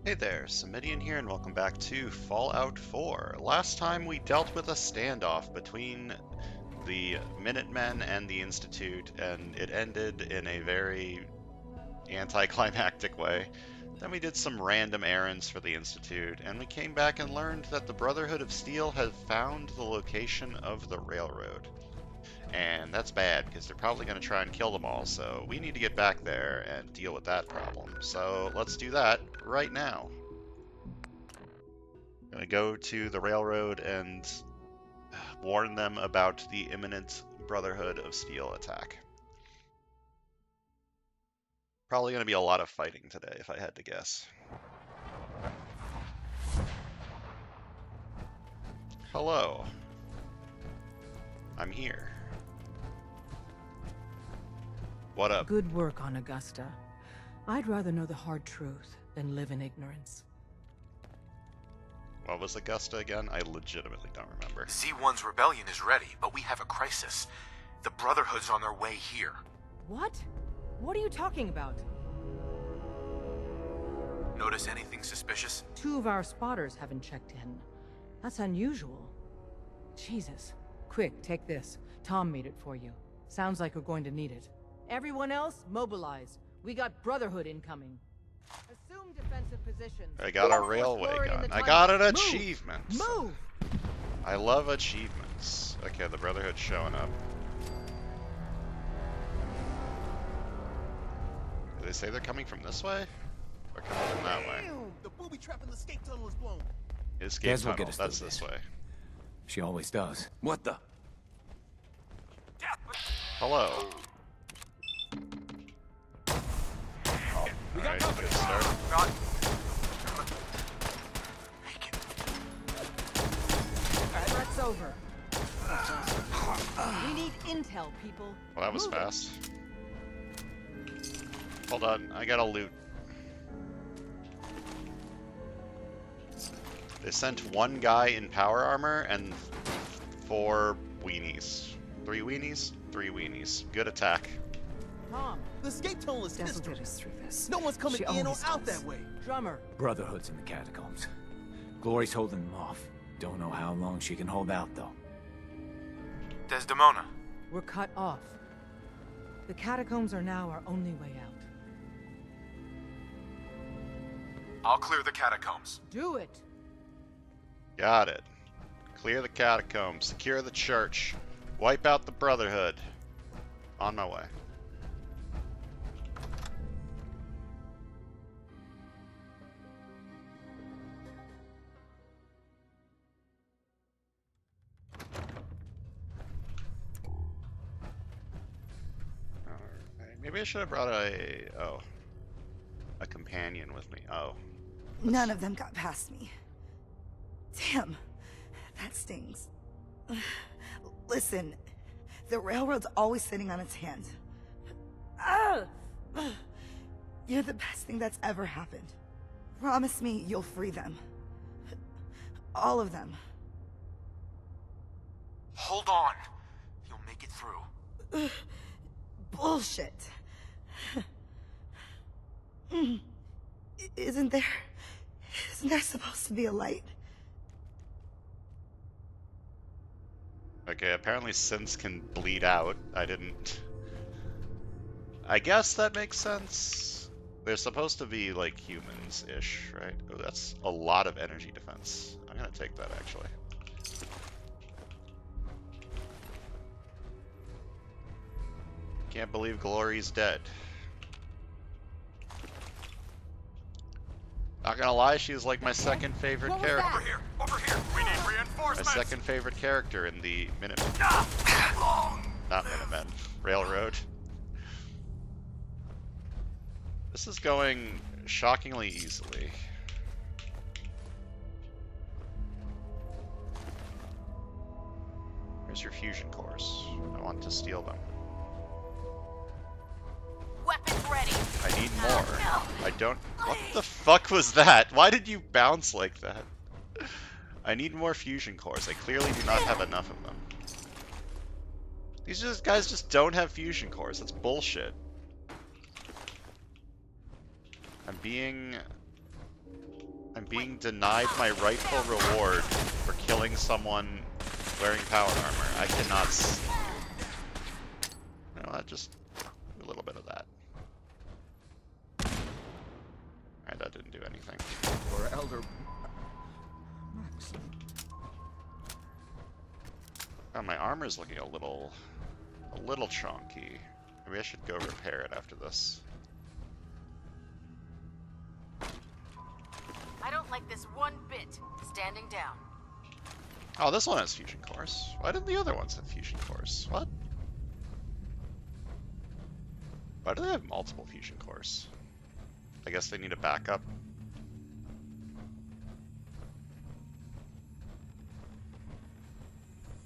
Hey there, Samitian here, and welcome back to Fallout 4. Last time we dealt with a standoff between the Minutemen and the Institute, and it ended in a very anticlimactic way. Then we did some random errands for the Institute, and we came back and learned that the Brotherhood of Steel had found the location of the railroad. And that's bad, because they're probably going to try and kill them all, so we need to get back there and deal with that problem. So let's do that right now. Gonna go to the railroad and warn them about the imminent Brotherhood of Steel attack. Probably gonna be a lot of fighting today, if I had to guess. Hello. I'm here. What up? Good work on Augusta. I'd rather know the hard truth than live in ignorance. What was Augusta again? I legitimately don't remember. Z1's rebellion is ready, but we have a crisis. The Brotherhood's on their way here. What? What are you talking about? Notice anything suspicious? 2 of our spotters haven't checked in. That's unusual. Jesus. Quick, take this. Tom made it for you. Sounds like we're going to need it. Everyone else, mobilize. We got Brotherhood incoming. Assume defensive positions. I got a railway gun. I got an achievement. Move! I love achievements. Okay, the Brotherhood's showing up. Did they say they're coming from this way? Or coming from that way? The booby trap in the escape tunnel is blown. Escape Guess we'll tunnel, get us that's through this this. way. She always does. What the? Hello. Alright, good start. Threat's over. We need intel, people. Well, that was Move it. fast. Hold on, I gotta loot. They sent 1 guy in power armor and 4 weenies. 3 weenies? 3 weenies. Good attack. Tom, The escape tunnel is that'll history. get us through this. No one's coming She in or always out does. that way. Drummer, Brotherhood's in the catacombs. Glory's holding them off. Don't know how long she can hold out, though. Desdemona. we're cut off. The catacombs are now our only way out. I'll clear the catacombs. Do it! Got it. Clear the catacombs. Secure the church. Wipe out the Brotherhood. On my way. Alright, maybe I should have brought a companion with me. Oh. None of them got past me. Damn, that stings. Listen, the railroad's always sitting on its hands. Ah! You're the best thing that's ever happened. Promise me you'll free them. All of them. Hold on. You'll make it through. Bullshit. Isn't there supposed to be a light? Okay, apparently synths can bleed out. I guess that makes sense. They're supposed to be like humans-ish, right? Oh, that's a lot of energy defense. I'm gonna take that, actually. Can't believe Glory's dead. Not gonna lie, she's like my second favorite character. Over here. Over here. We need My reinforcements. second favorite character in the Minutemen. Not Minutemen. Railroad. This is going shockingly easily. Where's your fusion cores? I want to steal them. Weapons ready. I need more. I don't... What the fuck was that? Why did you bounce like that? I need more fusion cores. I clearly do not have enough of them. These guys just don't have fusion cores. That's bullshit. I'm being I'm being denied my rightful reward for killing someone wearing power armor. I cannot you know what, just do a little bit of that. Alright, that didn't do anything. Or Elder... Max. Oh, my armor's looking a little chonky. Maybe I should go repair it after this. I don't like this one bit. Standing down. Oh, this one has fusion cores. Why didn't the other ones have fusion cores? What? Why do they have multiple fusion cores? I guess they need a backup.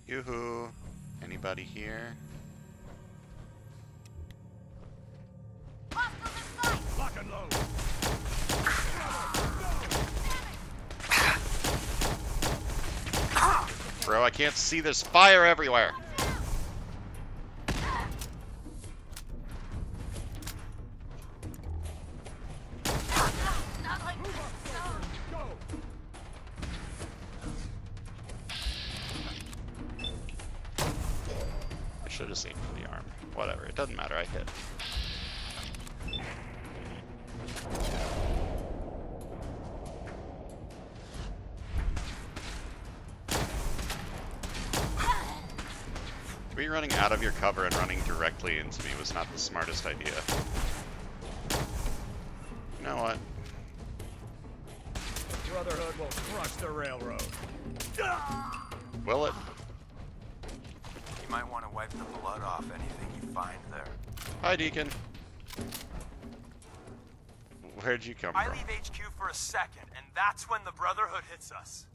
Yoo-hoo. Anybody here? Hostiles in sight! Lock and load. Bro, I can't see. There's fire everywhere. Not like this. I should have aimed for the arm. Whatever, it doesn't matter. I hit. Maybe running out of your cover and running directly into me was not the smartest idea. You know what? Brotherhood will crush the railroad. Will it? You might want to wipe the blood off anything you find there. Hi, Deacon. Where'd you come I from? leave HQ for a second, and that's when the Brotherhood hits us.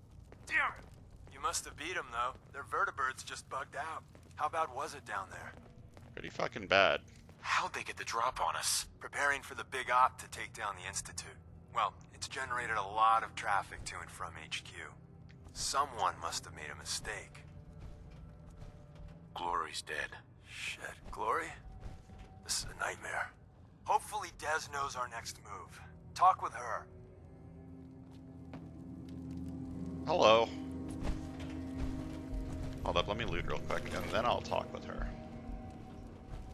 Damn it! You must have beat them, though. Their vertibirds just bugged out. How bad was it down there? Pretty fucking bad. How'd they get the drop on us? Preparing for the big op to take down the Institute. Well, it's generated a lot of traffic to and from HQ. Someone must have made a mistake. Glory's dead. Shit, Glory? This is a nightmare. Hopefully Des knows our next move. Talk with her. Hello. Hold up, let me loot real quick, and then I'll talk with her.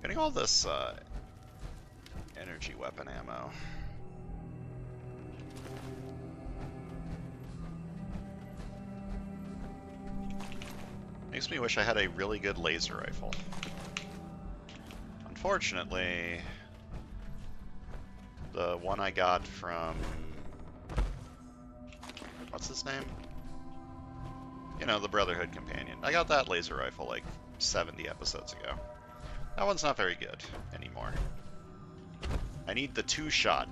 Getting all this, energy weapon ammo. Makes me wish I had a really good laser rifle. Unfortunately, the one I got from... what's his name? You know, the Brotherhood Companion. I got that laser rifle like 70 episodes ago. That one's not very good anymore. I need the two-shot.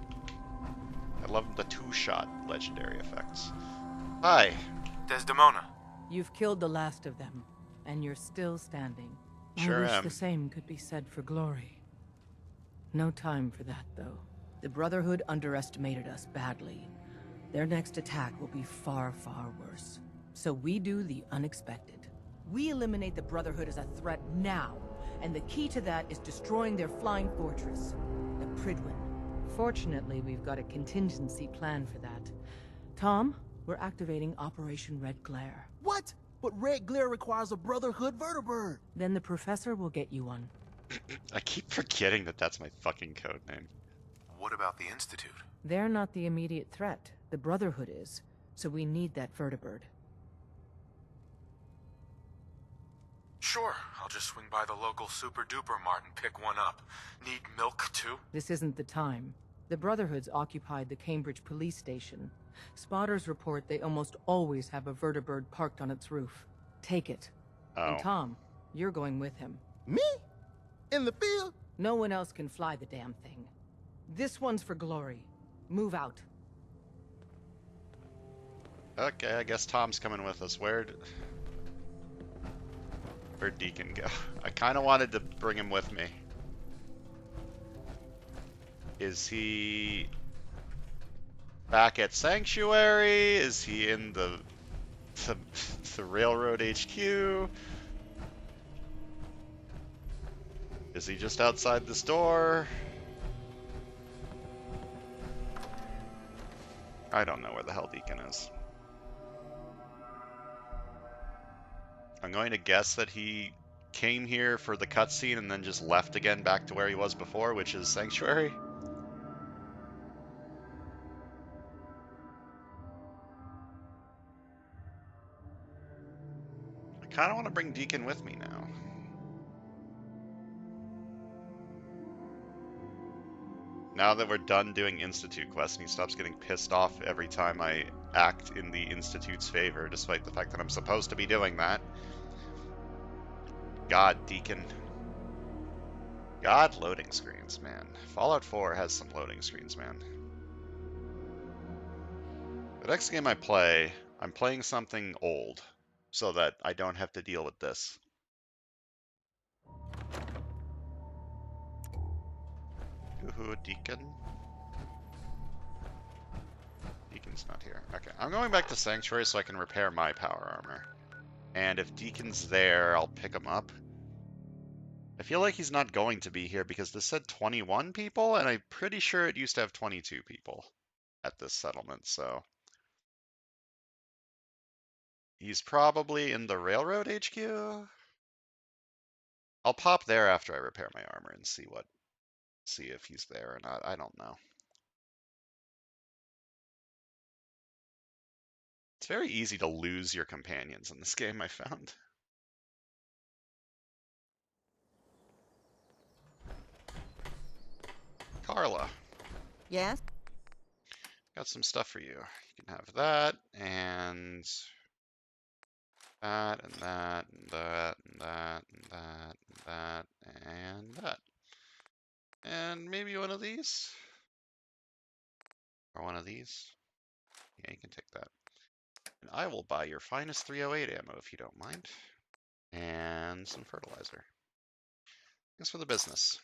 I love the two-shot legendary effects. Hi. Desdemona. You've killed the last of them, and you're still standing. Sure I wish am. the same could be said for Glory. No time for that, though. The Brotherhood underestimated us badly. Their next attack will be far, far worse. So we do the unexpected. We eliminate the Brotherhood as a threat now, and the key to that is destroying their flying fortress, the Pridwin. Fortunately, we've got a contingency plan for that. Tom, we're activating Operation Red Glare. What? But red glare requires a Brotherhood vertibird. Then the Professor will get you one. I keep forgetting that that's my fucking code name. What about the Institute? They're not the immediate threat. The Brotherhood is. So we need that vertibird. Sure, I'll just swing by the local Super Duper Mart and pick one up. Need milk, too? This isn't the time. The Brotherhood's occupied the Cambridge police station. Spotters report they almost always have a vertibird parked on its roof. Take it. Oh. And Tom, you're going with him. Me? In the field? No one else can fly the damn thing. This one's for Glory. Move out. Okay, I guess Tom's coming with us. Where'd Deacon go? I kind of wanted to bring him with me. Is he back at Sanctuary? Is he in the Railroad HQ? Is he just outside this door? I don't know where the hell Deacon is. I'm going to guess that he came here for the cutscene and then just left again back to where he was before, which is Sanctuary. I kind of want to bring Deacon with me now. Now that we're done doing Institute quests and he stops getting pissed off every time I act in the Institute's favor, despite the fact that I'm supposed to be doing that. God, Deacon. God, loading screens, man. Fallout 4 has some loading screens, man. The next game I play, I'm playing something old, so that I don't have to deal with this. Ooh, Deacon. Deacon's not here. Okay, I'm going back to Sanctuary so I can repair my power armor. And if Deacon's there, I'll pick him up. I feel like he's not going to be here because this said 21 people, and I'm pretty sure it used to have 22 people at this settlement, so... He's probably in the railroad HQ? I'll pop there after I repair my armor and see if he's there or not. I don't know. It's very easy to lose your companions in this game, I found. Carla. Yes? Got some stuff for you. You can have that, and that, and that, and that, and that, and that, and that, and that. And maybe one of these? Or one of these? Yeah, you can take that. And I will buy your finest 308 ammo if you don't mind. And some fertilizer. Thanks for the business.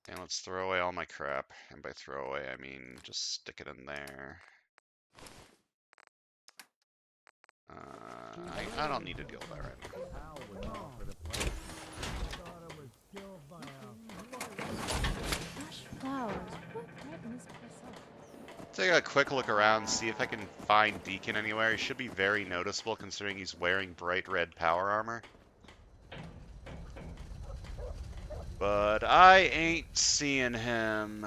And let's throw away all my crap. And by throw away, I mean just stick it in there. I don't need to deal with that right now. Take a quick look around, see if I can find Deacon anywhere. He should be very noticeable considering he's wearing bright red power armor. But I ain't seeing him.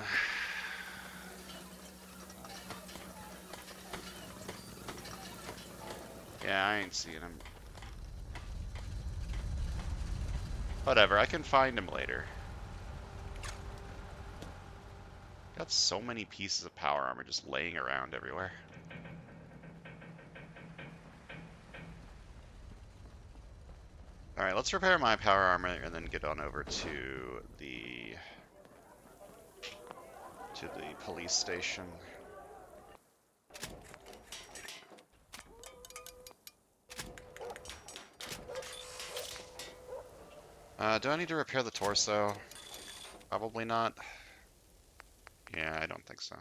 Yeah, I ain't seeing him. Whatever, I can find him later. Got so many pieces of power armor just laying around everywhere. Alright, let's repair my power armor and then get on over to the police station. Do I need to repair the torso? Probably not. Yeah, I don't think so.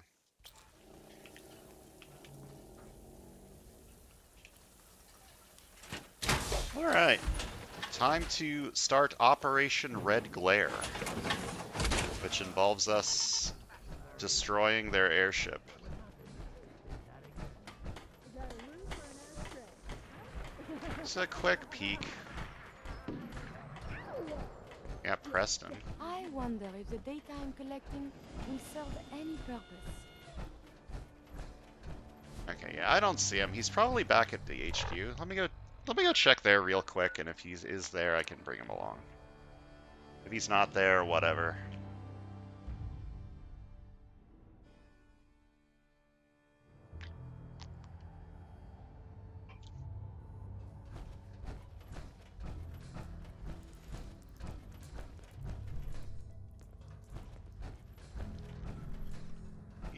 Alright. Time to start Operation Red Glare, which involves us destroying their airship. Just a quick peek. Yeah, Preston. I wonder if the data I'm collecting will serve any purpose. Okay, yeah, I don't see him. He's probably back at the HQ. Let me go check there real quick, and if he is there, I can bring him along. If he's not there, whatever.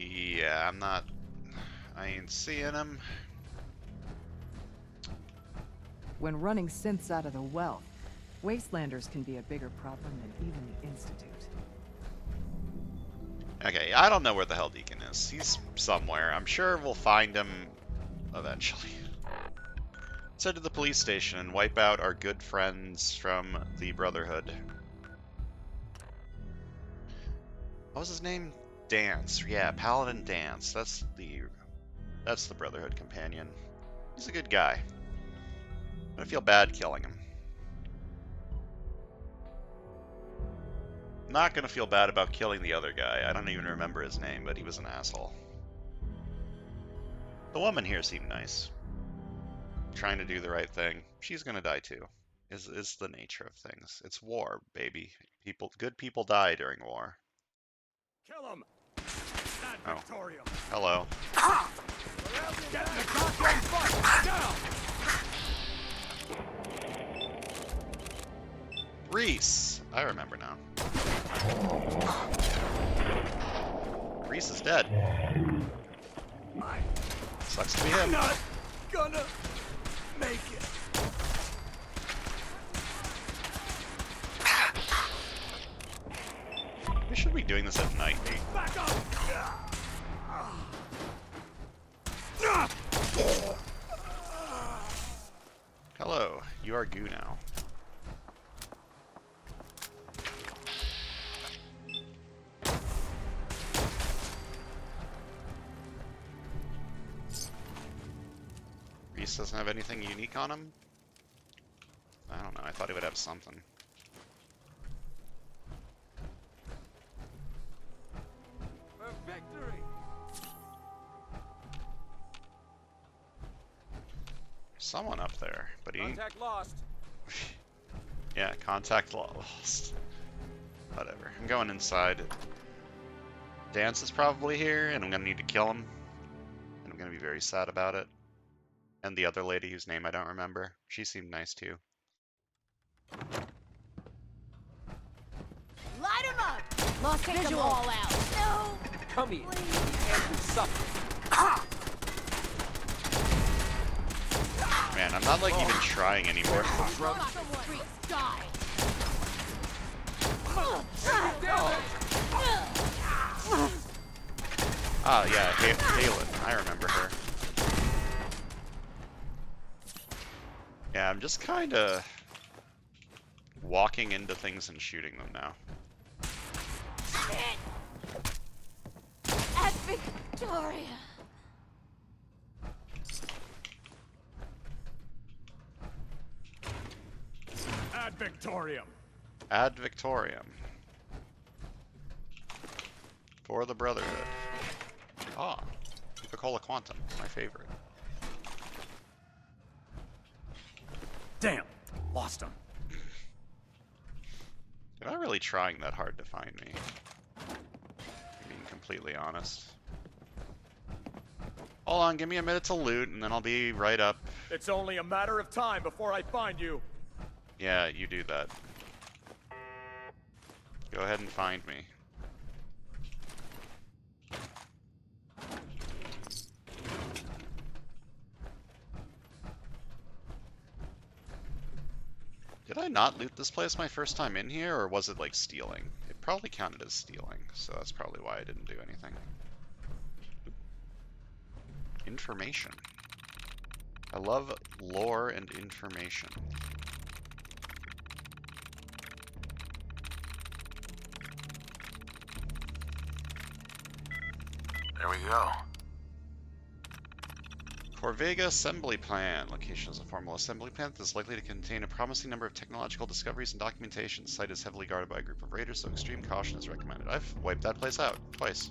Yeah, I ain't seeing him. When running synths out of the well, wastelanders can be a bigger problem than even the Institute. Okay, I don't know where the hell Deacon is. He's somewhere. I'm sure we'll find him eventually. Let's head to the police station and wipe out our good friends from the Brotherhood. What was his name? Dance. Yeah, Paladin Dance. That's the Brotherhood companion. He's a good guy. I feel bad killing him. Not gonna feel bad about killing the other guy. I don't even remember his name, but he was an asshole. The woman here seemed nice. Trying to do the right thing. She's gonna die too. Is the nature of things. It's war, baby. Good people die during war. Kill him! Oh. Hello. Get in the goddamn fight! Now! Reese! I remember now. Reese is dead. Sucks to be him. Not gonna make it. We should be doing this at night. Back up! Hello, you are goo now. Reese doesn't have anything unique on him? I don't know, I thought he would have something. For victory! Someone up there, but he ain't. Contact lost. Yeah, contact lost. Whatever. I'm going inside. Dance is probably here, and I'm gonna need to kill him. And I'm gonna be very sad about it. And the other lady whose name I don't remember. She seemed nice too. Light him up! Lost visual. All out. No! Come here. And we suffer. Man, I'm not like even trying anymore. Freaks die! Ah, yeah, Halen. I remember her. Yeah, I'm just kinda walking into things and shooting them now. At Victoria! Ad Victorium. Ad Victorium. For the Brotherhood. Ah, Coca-Cola Quantum, my favorite. Damn, lost him. You're not really trying that hard to find me. Being completely honest. Hold on, give me a minute to loot, and then I'll be right up. It's only a matter of time before I find you. Yeah, you do that. Go ahead and find me. Did I not loot this place my first time in here, or was it like stealing? It probably counted as stealing, so that's probably why I didn't do anything. Information. I love lore and information. There we go. Corvega Assembly Plan. Location is a formal assembly plant that is likely to contain a promising number of technological discoveries and documentation. The site is heavily guarded by a group of raiders, so extreme caution is recommended. I've wiped that place out twice.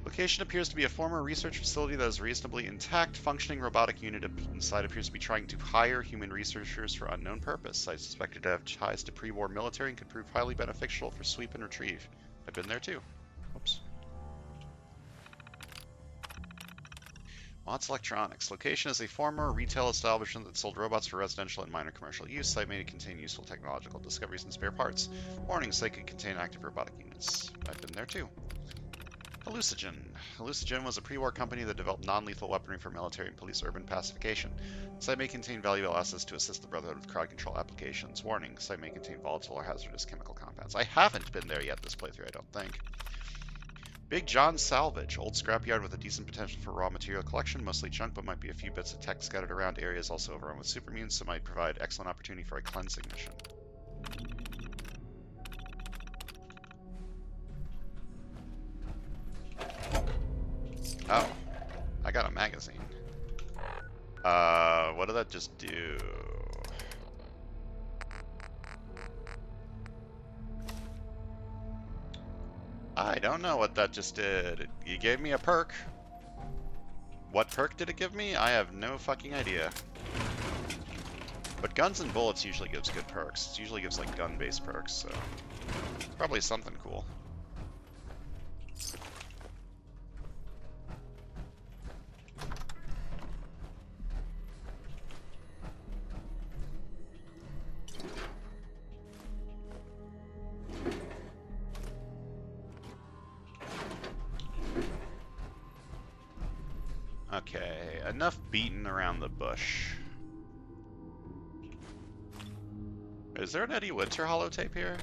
Location appears to be a former research facility that is reasonably intact. Functioning robotic unit inside appears to be trying to hire human researchers for unknown purpose. Site suspected to have ties to pre-war military and could prove highly beneficial for sweep and retrieve. I've been there too. Oops. Watts Electronics. Location is a former retail establishment that sold robots for residential and minor commercial use. Site may contain useful technological discoveries and spare parts. Warning, site could contain active robotic units. I've been there too. Hallucigen. Hallucigen was a pre-war company that developed non-lethal weaponry for military and police urban pacification. Site may contain valuable assets to assist the Brotherhood with crowd control applications. Warning, site may contain volatile or hazardous chemical compounds. I haven't been there yet this playthrough, I don't think. Big John Salvage, old scrapyard with a decent potential for raw material collection, mostly junk, but might be a few bits of tech scattered around. Areas also overrun with supermutants, so might provide excellent opportunity for a cleansing mission. Oh, I got a magazine. What did that just do? I don't know what that just did. You gave me a perk. What perk did it give me? I have no fucking idea. But guns and bullets usually gives good perks. It usually gives like gun-based perks, so it's probably something cool. Okay, enough beating around the bush. Is there an Eddie Winter holotape here?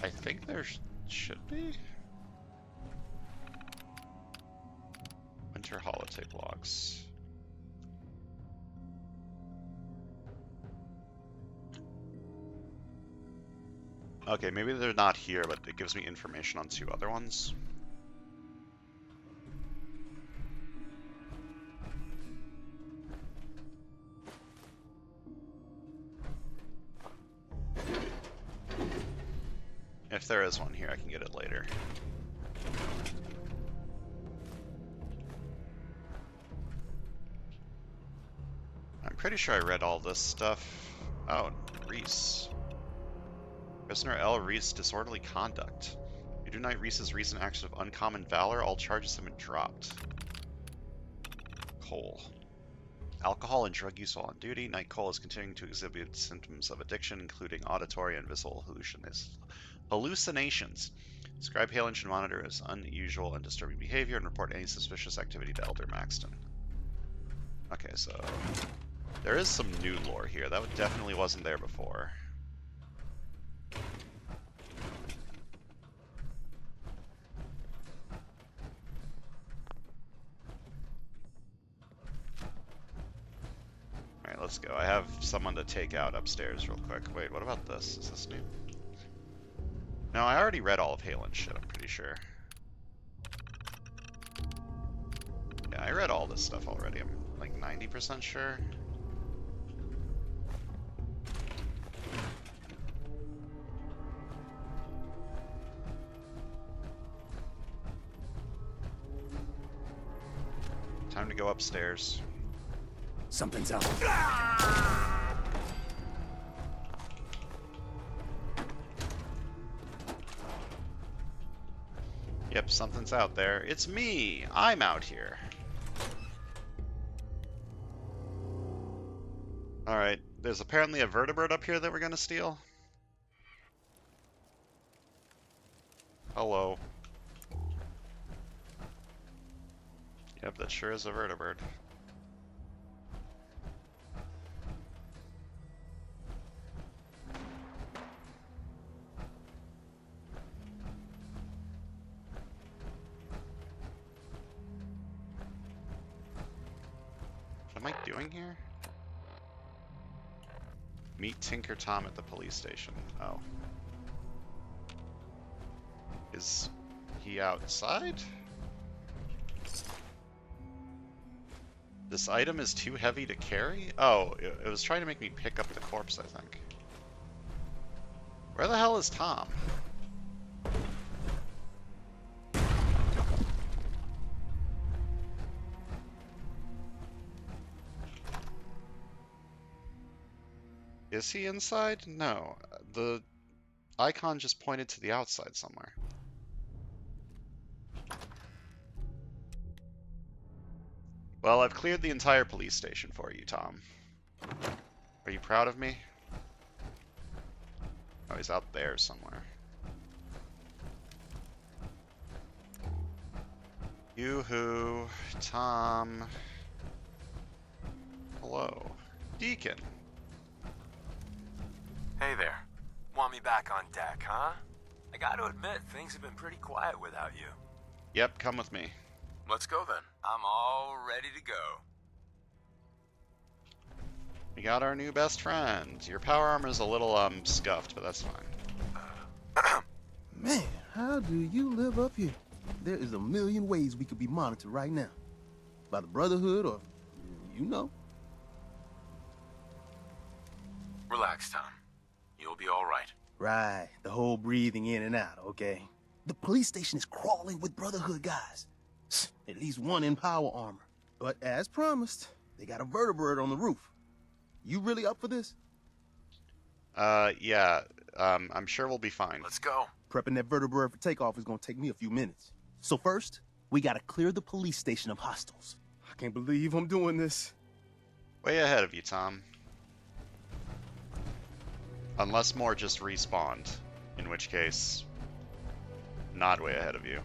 I think there should be. Winter holotape logs. Okay, maybe they're not here, but it gives me information on 2 other ones. If there is one here, I can get it later. I'm pretty sure I read all this stuff. Oh, Reese. Prisoner L. Reese, disorderly conduct. Due to Knight Reese's recent acts of uncommon valor, all charges have been dropped. Cole. Alcohol and drug use while on duty. Knight Cole is continuing to exhibit symptoms of addiction, including auditory and visual hallucinations. Scribe Halen should monitor his unusual and disturbing behavior and report any suspicious activity to Elder Maxton. Okay, so there is some new lore here. That definitely wasn't there before. Alright, let's go. I have someone to take out upstairs real quick. Wait, what about this? Is this new? No, I already read all of Halen's shit, I'm pretty sure. Yeah, I read all this stuff already. I'm like 90% sure. Time to go upstairs. Something's up. Yep, something's out there. It's me! I'm out here. Alright, there's apparently a vertebrate up here that we're gonna steal. Hello. Yep, that sure is a vertebrate. What am I doing here? Meet Tinker Tom at the police station. Oh. Is he outside? This item is too heavy to carry? Oh, it was trying to make me pick up the corpse, I think. Where the hell is Tom? Is he inside? No. The icon just pointed to the outside somewhere. Well, I've cleared the entire police station for you, Tom. Are you proud of me? Oh, he's out there somewhere. Yoo-hoo, Tom. Hello. Deacon. Hey there. Want me back on deck, huh? I gotta admit, things have been pretty quiet without you. Yep, come with me. Let's go then. I'm all ready to go. We got our new best friend. Your power armor is a little, scuffed, but that's fine. Man, How do you live up here? There is a million ways we could be monitored right now. By the Brotherhood or, you know. Relax, Tom. You'll be all right. Right, the whole breathing in and out, okay? The police station is crawling with Brotherhood guys. At least one in power armor. But as promised, they got a vertibird on the roof. You really up for this? Yeah. I'm sure we'll be fine. Let's go. Prepping that vertibird for takeoff is gonna take me a few minutes. So first, we gotta clear the police station of hostiles. I can't believe I'm doing this. Way ahead of you, Tom. Unless more just respawned, in which case, not way ahead of you.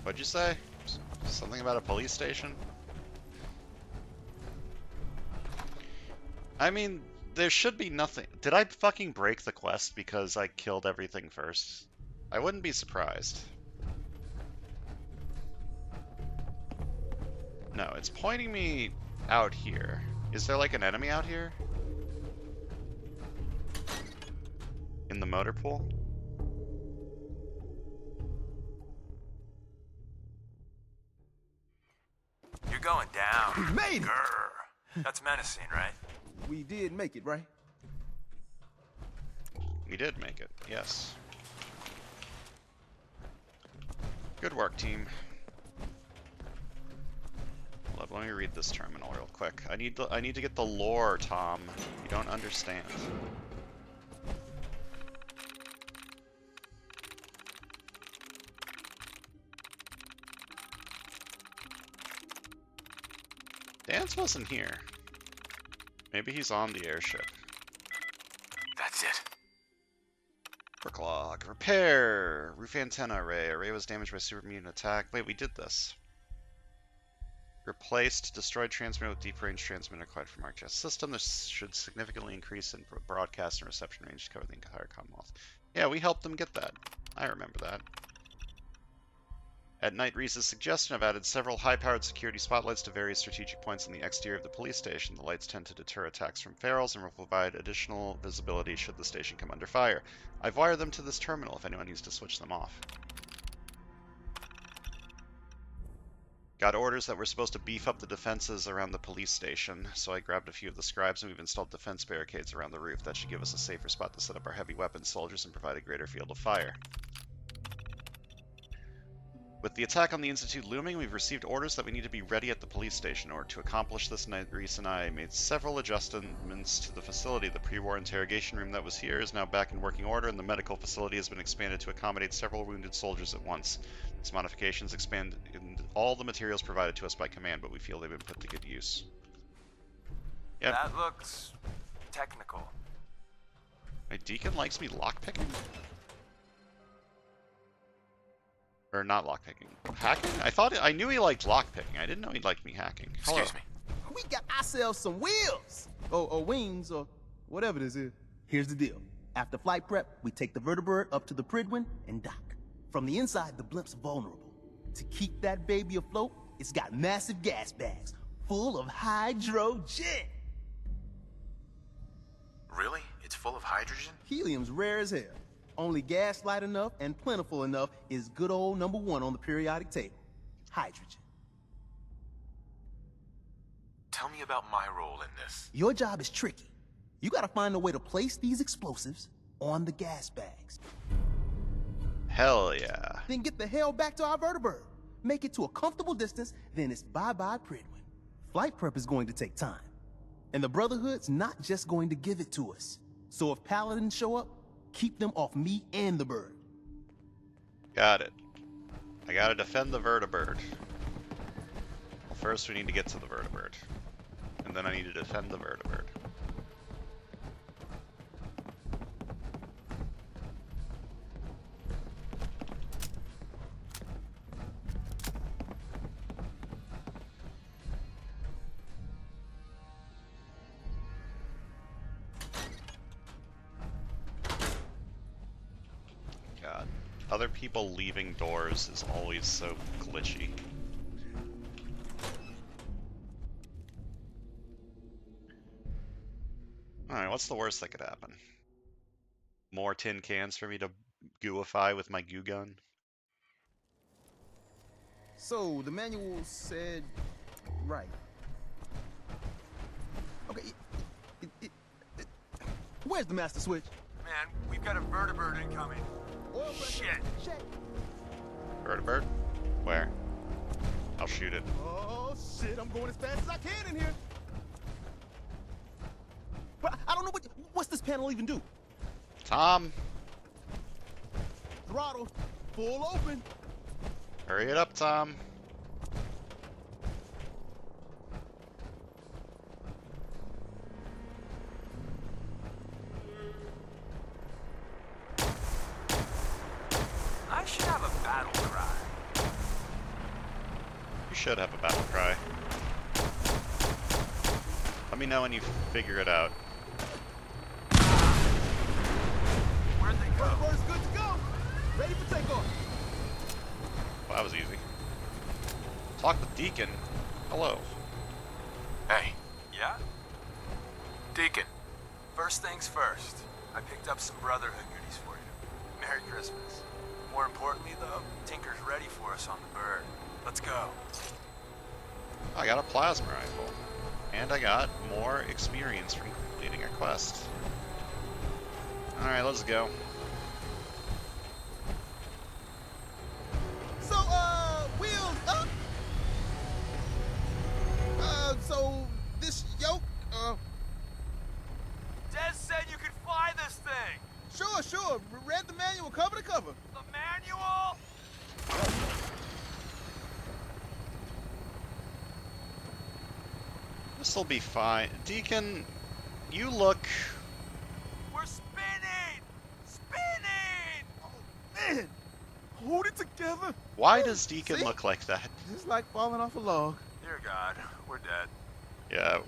What'd you say? Something about a police station? I mean, there should be nothing. Did I fucking break the quest because I killed everything first? I wouldn't be surprised. No, it's pointing me out here. Is there like an enemy out here? In the motor pool? You're going down. We made it! Grr. That's menacing, right? We did make it, right? We did make it, yes. Good work, team. Let me read this terminal real quick. I need to get the lore, Tom. You don't understand. Dance wasn't here. Maybe he's on the airship. That's it. Work log. Repair! Roof antenna array. Array was damaged by super mutant attack. Wait, we did this. Replaced destroyed transmitter with deep range transmitter acquired from ArcGIS system. This should significantly increase in broadcast and reception range to cover the entire Commonwealth. Yeah, we helped them get that. I remember that. At Knight Reese's suggestion, I've added several high-powered security spotlights to various strategic points in the exterior of the police station. The lights tend to deter attacks from ferals and will provide additional visibility should the station come under fire. I've wired them to this terminal if anyone needs to switch them off. Got orders that we're supposed to beef up the defenses around the police station, so I grabbed a few of the scribes and we've installed defense barricades around the roof. That should give us a safer spot to set up our heavy weapons soldiers and provide a greater field of fire. With the attack on the Institute looming, we've received orders that we need to be ready at the police station. In order to accomplish this, Knight Reese and I made several adjustments to the facility. The pre-war interrogation room that was here is now back in working order, and the medical facility has been expanded to accommodate several wounded soldiers at once. These modifications expand in all the materials provided to us by command, but we feel they've been put to good use. Yep. That looks technical. My deacon likes me lockpicking? Or not lockpicking. Hacking? I knew he liked lockpicking. I didn't know he liked me hacking. Hello. Excuse me. We got ourselves some wheels! Or wings, or whatever this is. Here's the deal. After flight prep, we take the vertibird up to the Pridwin and dock. From the inside, the blimp's vulnerable. To keep that baby afloat, it's got massive gas bags full of hydrogen. Really? It's full of hydrogen? Helium's rare as hell. Only gas light enough and plentiful enough is good old #1 on the periodic table. Hydrogen. Tell me about my role in this. Your job is tricky. You gotta find a way to place these explosives on the gas bags. Hell yeah. Then get the hell back to our vertibird. Make it to a comfortable distance, then it's bye-bye Pridwin. Flight prep is going to take time. And the Brotherhood's not just going to give it to us. So if Paladins show up, keep them off me and the bird. Got it. I gotta defend the vertibird. Well, first we need to get to the vertibird. And then I need to defend the vertibird. other people leaving doors is always so glitchy. Alright, what's the worst that could happen? More tin cans for me to gooify with my goo gun? So, the manual said... right. Okay, where's the master switch? Man, we've got a vertibird incoming. Oil pressure. Shit. Check. Vertibird? Where? I'll shoot it. Oh, shit, I'm going as fast as I can in here. But I don't know what's this panel even do? Tom! Throttle, full open. Hurry it up, Tom. I should have a battle cry. You should have a battle cry. Let me know when you figure it out. Where'd they go? Vertibird's good to go. Ready for takeoff. Well, that was easy. Talk with Deacon. Hello. Hey, Yeah? Deacon, first things first. I picked up some Brotherhood goodies for you. Merry Christmas. More importantly, though, Tinker's ready for us on the bird. Let's go. I got a plasma rifle. And I got more experience from completing a quest. Alright, let's go. So, wheels up. So this yoke, Des said you could fly this thing. sure. Read the manual cover to cover. The manual? This'll be fine. Deacon, you look... We're spinning! Spinning! Man, hold it together. Why does Deacon See? look like that? Just like falling off a log. Dear God, we're dead. Yeah,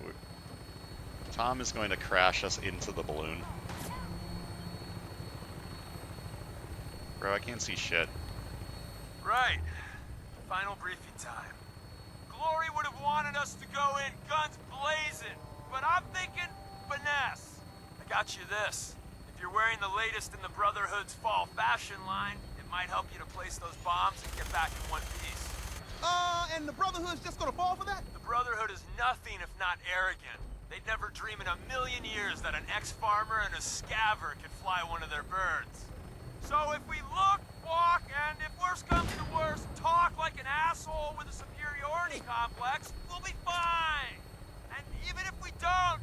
Tom is going to crash us into the balloon. Bro, I can't see shit. Right. Final briefing time. Glory would have wanted us to go in guns blazing, but I'm thinking finesse. I got you this. If you're wearing the latest in the Brotherhood's fall fashion line, it might help you to place those bombs and get back in one piece. And the Brotherhood's just gonna fall for that? The Brotherhood is nothing if not arrogant. They'd never dream in a million years that an ex-farmer and a scaver could fly one of their birds. So if we look, walk, and if worse comes to worse, talk like an asshole with a superiority complex, we'll be fine. And even if we don't,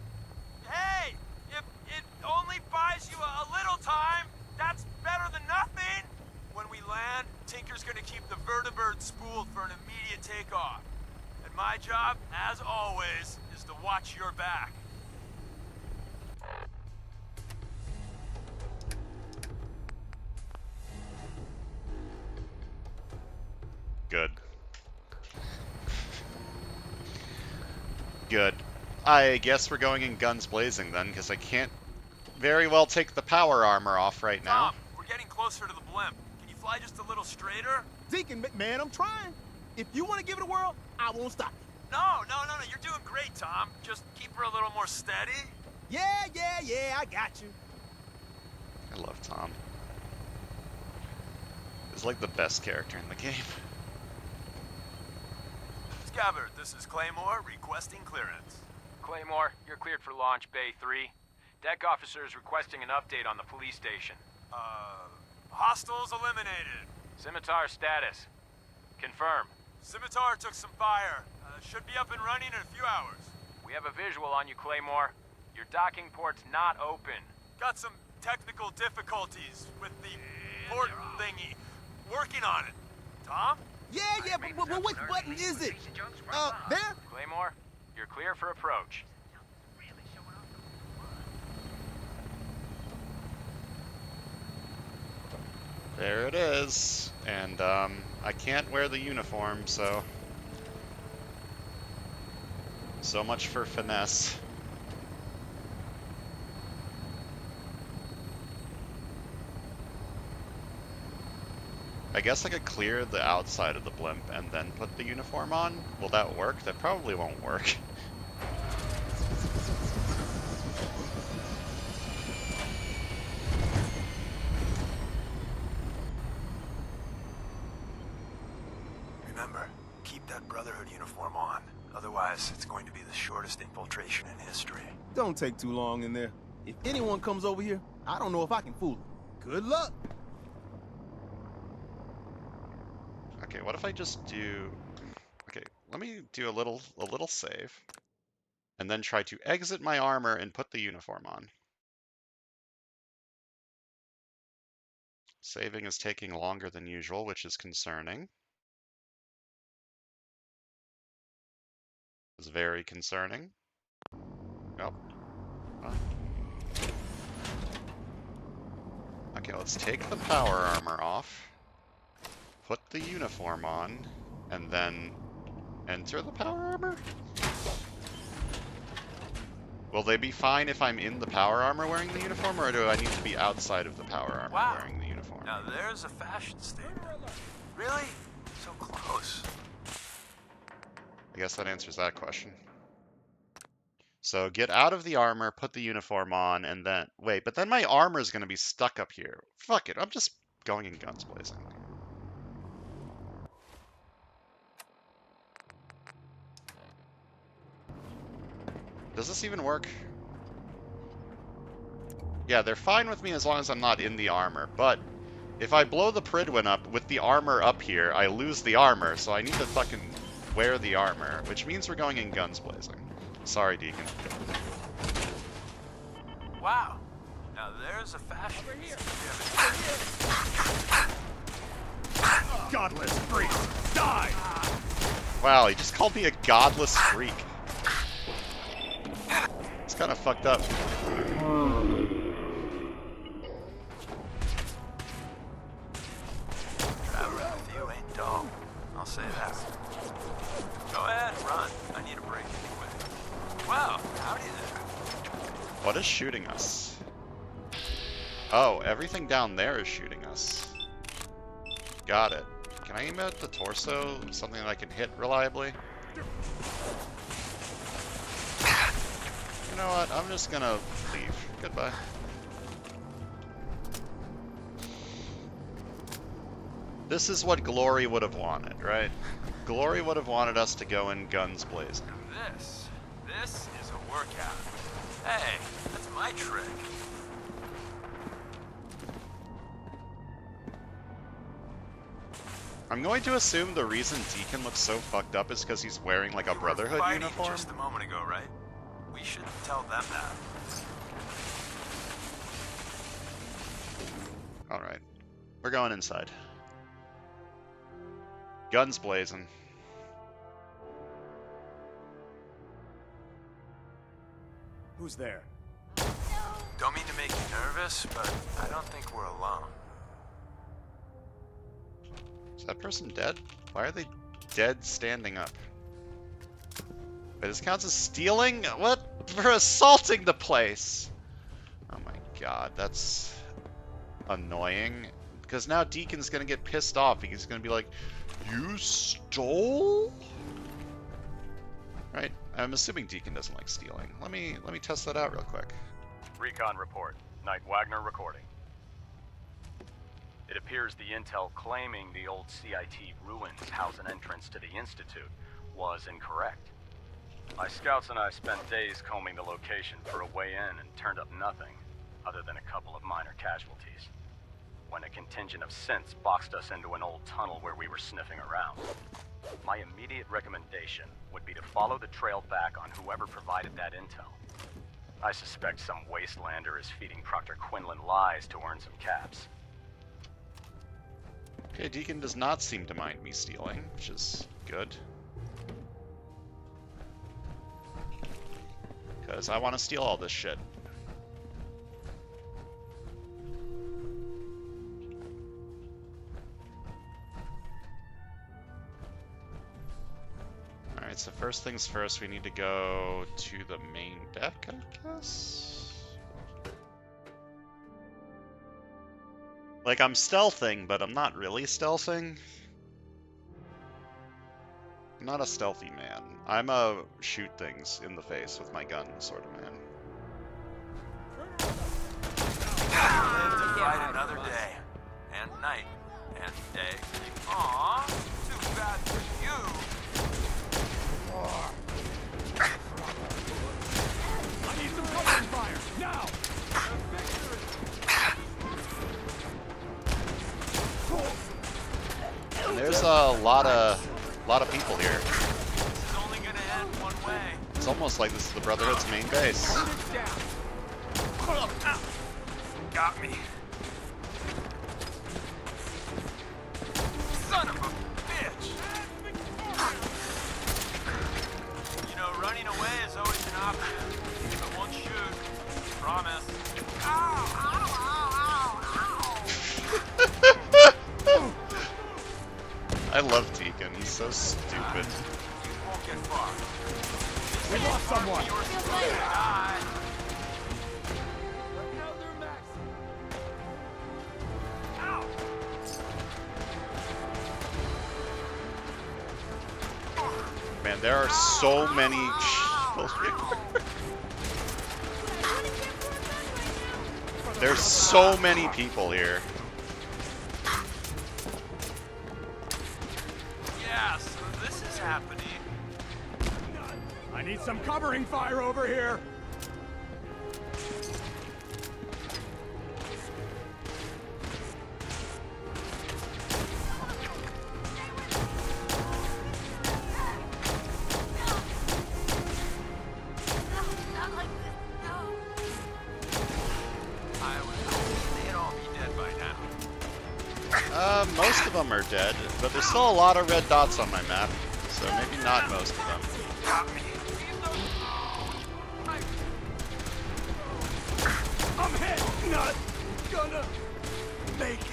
hey, if it only buys you a little time, that's better than nothing. When we land, Tinker's gonna keep the vertibird spooled for an immediate takeoff. And my job, as always, is to watch your back. Good. Good. I guess we're going in guns blazing then, because I can't very well take the power armor off right now. Tom, we're getting closer to the blimp. Can you fly just a little straighter? Deacon, man, I'm trying. If you want to give it a whirl, I won't stop you. No, you're doing great, Tom. Just keep her a little more steady. Yeah, I got you. I love Tom. He's like the best character in the game. Scabbard, this is Claymore requesting clearance. Claymore, you're cleared for launch Bay 3. Deck officer is requesting an update on the police station. Hostiles eliminated. Scimitar status. Confirm. Scimitar took some fire. Should be up and running in a few hours. We have a visual on you, Claymore. Your docking port's not open. Got some technical difficulties with the port thingy. Working on it. Tom? Yeah, but which button is it? There? Claymore, you're clear for approach. There it is. And, I can't wear the uniform, so... So much for finesse. I guess I could clear the outside of the blimp and then put the uniform on. Will that work? That probably won't work. Remember, keep that Brotherhood uniform on. Otherwise, it's going to be the shortest infiltration in history. Don't take too long in there. If anyone comes over here, I don't know if I can fool them. Good luck. Okay, what if I just do... Okay, let me do a little save. And then try to exit my armor and put the uniform on. Saving is taking longer than usual, which is concerning. It's very concerning. Oh. Okay, let's take the power armor off, put the uniform on, and then enter the power armor? Will they be fine if I'm in the power armor wearing the uniform, or do I need to be outside of the power armor Wow. wearing the uniform? Now there's a fashion statement. Really? So close. I guess that answers that question. So get out of the armor, put the uniform on, and then... Wait, but then my armor is going to be stuck up here. Fuck it, I'm just going in guns blazing. Does this even work? Yeah, they're fine with me as long as I'm not in the armor, but if I blow the Pridwin up with the armor up here, I lose the armor, so I need to fucking wear the armor, which means we're going in guns blazing. Sorry, Deacon. Wow. Now there's a fashion. Over here. Godless freak! Die! Wow, he just called me a godless freak. It's kind of fucked up. Traveling with you ain't dull. I'll say that. Go ahead, run. I need a break anyway. Wow, howdy there. What is shooting us? Oh, everything down there is shooting us. Got it. Can I aim at the torso? Something that I can hit reliably? You know what? I'm just gonna leave. Goodbye. This is what Glory would have wanted, right? Glory would have wanted us to go in guns blazing. This is a workout. Hey, that's my trick. I'm going to assume the reason Deacon looks so fucked up is because he's wearing like a Brotherhood Fighting uniform. just a moment ago, right? We should tell them that. Alright. We're going inside. Guns blazing. Who's there? Don't mean to make you nervous, but I don't think we're alone. Is that person dead? Why are they dead standing up? Wait, this counts as stealing? What? For assaulting the place! Oh my god, that's annoying. Because now Deacon's gonna get pissed off. He's gonna be like, you stole? Right, I'm assuming Deacon doesn't like stealing. Let me test that out real quick. Recon report. Knight Wagner recording. It appears the intel claiming the old CIT ruins house an entrance to the Institute was incorrect. My scouts and I spent days combing the location for a way in and turned up nothing, other than a couple of minor casualties. When a contingent of synths boxed us into an old tunnel where we were sniffing around. My immediate recommendation would be to follow the trail back on whoever provided that intel. I suspect some wastelander is feeding Proctor Quinlan lies to earn some caps. Okay, Deacon does not seem to mind me stealing, which is good. Because I want to steal all this shit. Alright, so first things first, we need to go to the main deck, I guess? Like, I'm stealthing, but I'm not really stealthing. I'm not a stealthy man. I'm a shoot things in the face with my gun sort of man. Live to fight another day. And night. And day. Aw, too bad for you. I need some covering fire, now! And there's a lot of people here. This is only gonna end one way. It's almost like this is the Brotherhood's main base. Got me. Son of a bitch! You know, running away is always an option. I won't shoot. Promise. Ow, ow, ow, ow, ow. I love Deacon. He's so stupid. You won't get far. We lost someone. You're supposed to die. Man, there are so many people here. There's so many people here. Yeah, so this is happening. I need some covering fire over here. Most of them are dead, but there's still a lot of red dots on my map, so maybe not most of them. I'm hit. Not gonna make it.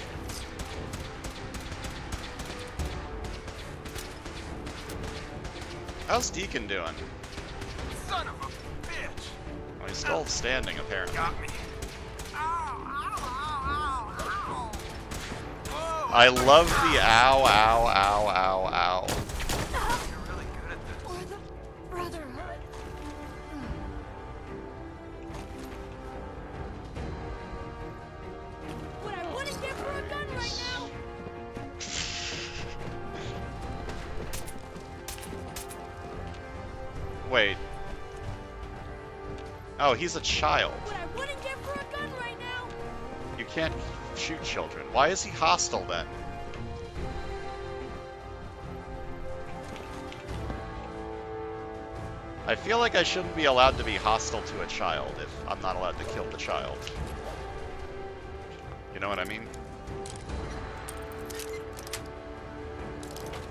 How's Deacon doing? Son of a bitch. Well, he's still standing, apparently. Got me. I love the ow, ow, ow, ow, ow. You're really good at this. Or the Brotherhood. What I wouldn't give for a gun right now. Wait. Oh, he's a child. What I wouldn't give for a gun right now. You can't shoot children. Why is he hostile then? I feel like I shouldn't be allowed to be hostile to a child if I'm not allowed to kill the child. You know what I mean?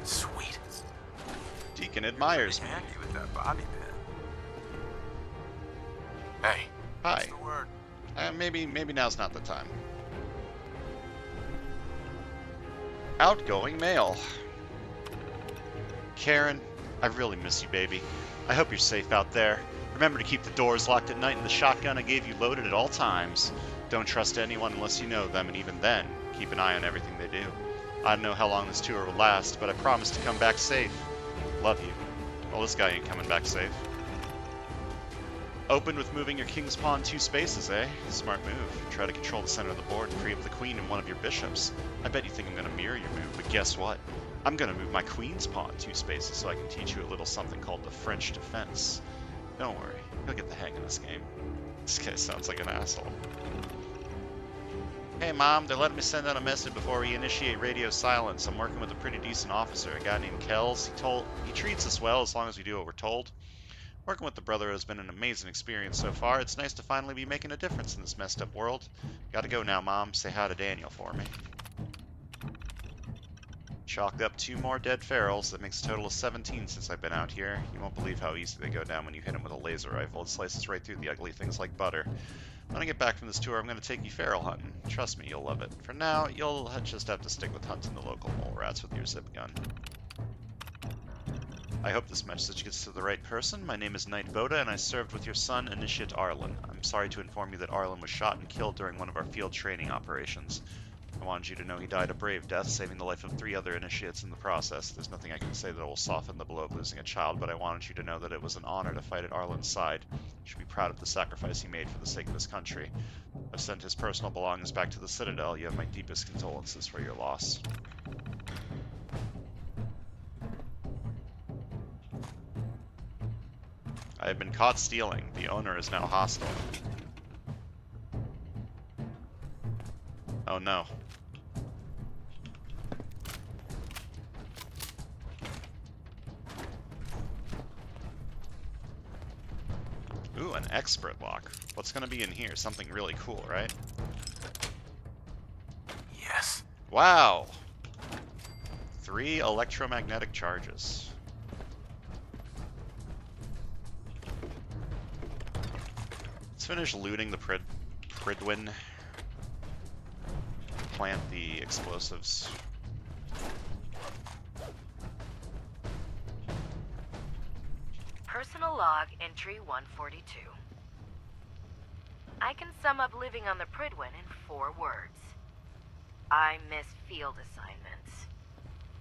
Sweet. Deacon admires me. Handy with that bobby pin. Hey. Hi. What's the word? Maybe now's not the time. Outgoing mail. Karen, I really miss you, baby. I hope you're safe out there. Remember to keep the doors locked at night and the shotgun I gave you loaded at all times. Don't trust anyone unless you know them, and even then, keep an eye on everything they do. I don't know how long this tour will last, but I promise to come back safe. Love you. Well, this guy ain't coming back safe. Opened with moving your king's pawn 2 spaces, eh? Smart move. Try to control the center of the board and free up the queen and one of your bishops. I bet you think I'm going to mirror your move, but guess what? I'm going to move my queen's pawn 2 spaces so I can teach you a little something called the French defense. Don't worry, you'll get the hang of this game. This guy sounds like an asshole. Hey Mom, they're letting me send out a message before we initiate radio silence. I'm working with a pretty decent officer, a guy named Kells. He treats us well as long as we do what we're told. Working with the Brotherhood has been an amazing experience so far. It's nice to finally be making a difference in this messed up world. Gotta go now, Mom. Say hi to Daniel for me. Chalked up 2 more dead ferals. That makes a total of 17 since I've been out here. You won't believe how easy they go down when you hit them with a laser rifle. It slices right through the ugly things like butter. When I get back from this tour, I'm going to take you feral hunting. Trust me, you'll love it. For now, you'll just have to stick with hunting the local mole rats with your zip gun. I hope this message gets to the right person. My name is Knight Boda, and I served with your son, Initiate Arlen. I'm sorry to inform you that Arlen was shot and killed during one of our field training operations. I wanted you to know he died a brave death, saving the life of 3 other initiates in the process. There's nothing I can say that will soften the blow of losing a child, but I wanted you to know that it was an honor to fight at Arlen's side. You should be proud of the sacrifice he made for the sake of his country. I've sent his personal belongings back to the Citadel. You have my deepest condolences for your loss. I have been caught stealing. The owner is now hostile. Oh no. Ooh, an expert lock. What's gonna be in here? Something really cool, right? Yes. Wow! 3 electromagnetic charges. Let's finish looting the Pridwin. Plant the explosives. Personal log entry 142. I can sum up living on the Pridwin in 4 words. I miss field assignments.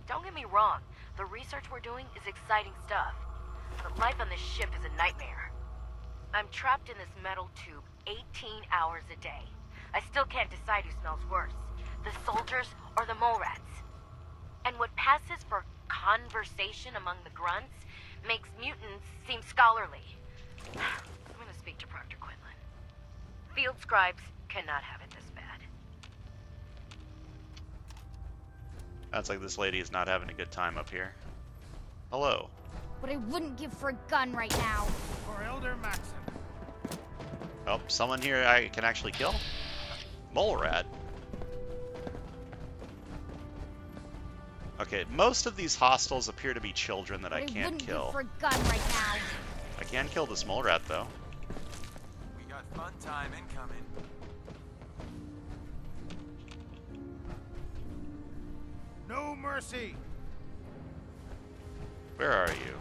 Don't get me wrong, the research we're doing is exciting stuff, but life on this ship is a nightmare. I'm trapped in this metal tube 18 hours a day. I still can't decide who smells worse, the soldiers or the mole rats. And what passes for conversation among the grunts makes mutants seem scholarly. I'm gonna speak to Proctor Quinlan. Field scribes cannot have it this bad. Sounds like this lady is not having a good time up here. Hello. What I wouldn't give for a gun right now. For Elder Maxim. Oh, someone here I can actually kill? Mole rat. Okay, most of these hostiles appear to be children that I can't kill. For a gun right now. I can kill this mole rat though. We got fun time incoming. No mercy. Where are you?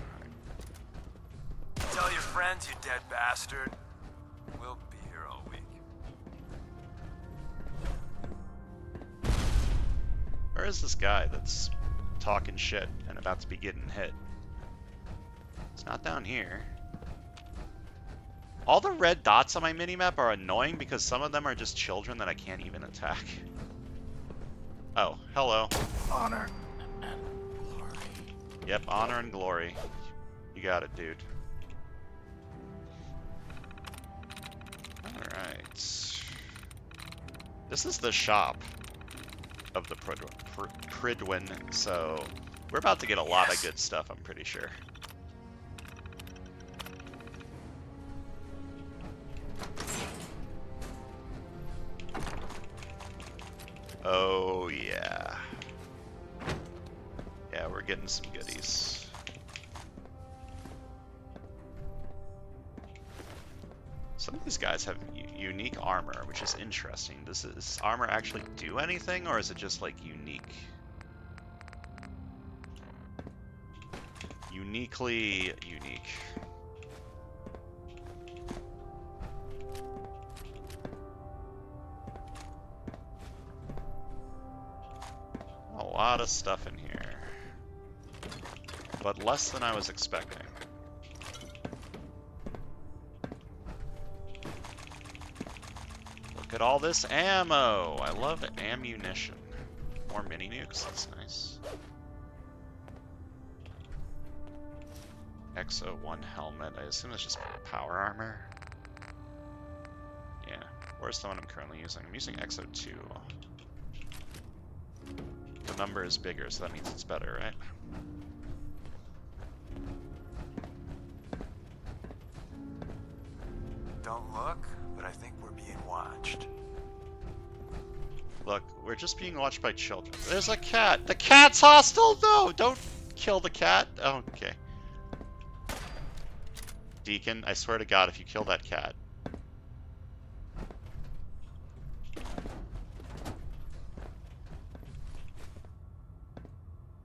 Tell your friends, you dead bastard. We'll be here all week. Where is this guy that's talking shit and about to be getting hit? It's not down here. All the red dots on my minimap are annoying because some of them are just children that I can't even attack. Oh, hello. Honor. Yep, honor and glory. You got it, dude. Alright. This is the shop of the Pridwin, so we're about to get a lot of good stuff, I'm pretty sure. Oh, yeah. Yeah, we're getting some goodies. Some of these guys have unique armor, which is interesting. Does this armor actually do anything, or is it just, like, unique? Uniquely unique. A lot of stuff in here, but less than I was expecting. Look at all this ammo! I love ammunition. More mini nukes, that's nice. XO1 helmet, I assume that's just power armor. Yeah, where's the one I'm currently using? I'm using XO2. The number is bigger, so that means it's better, right? Don't look, but I think we're being watched. Look, we're just being watched by children. There's a cat! The cat's hostile! No! Don't kill the cat! Oh, okay. Deacon, I swear to God, if you kill that cat.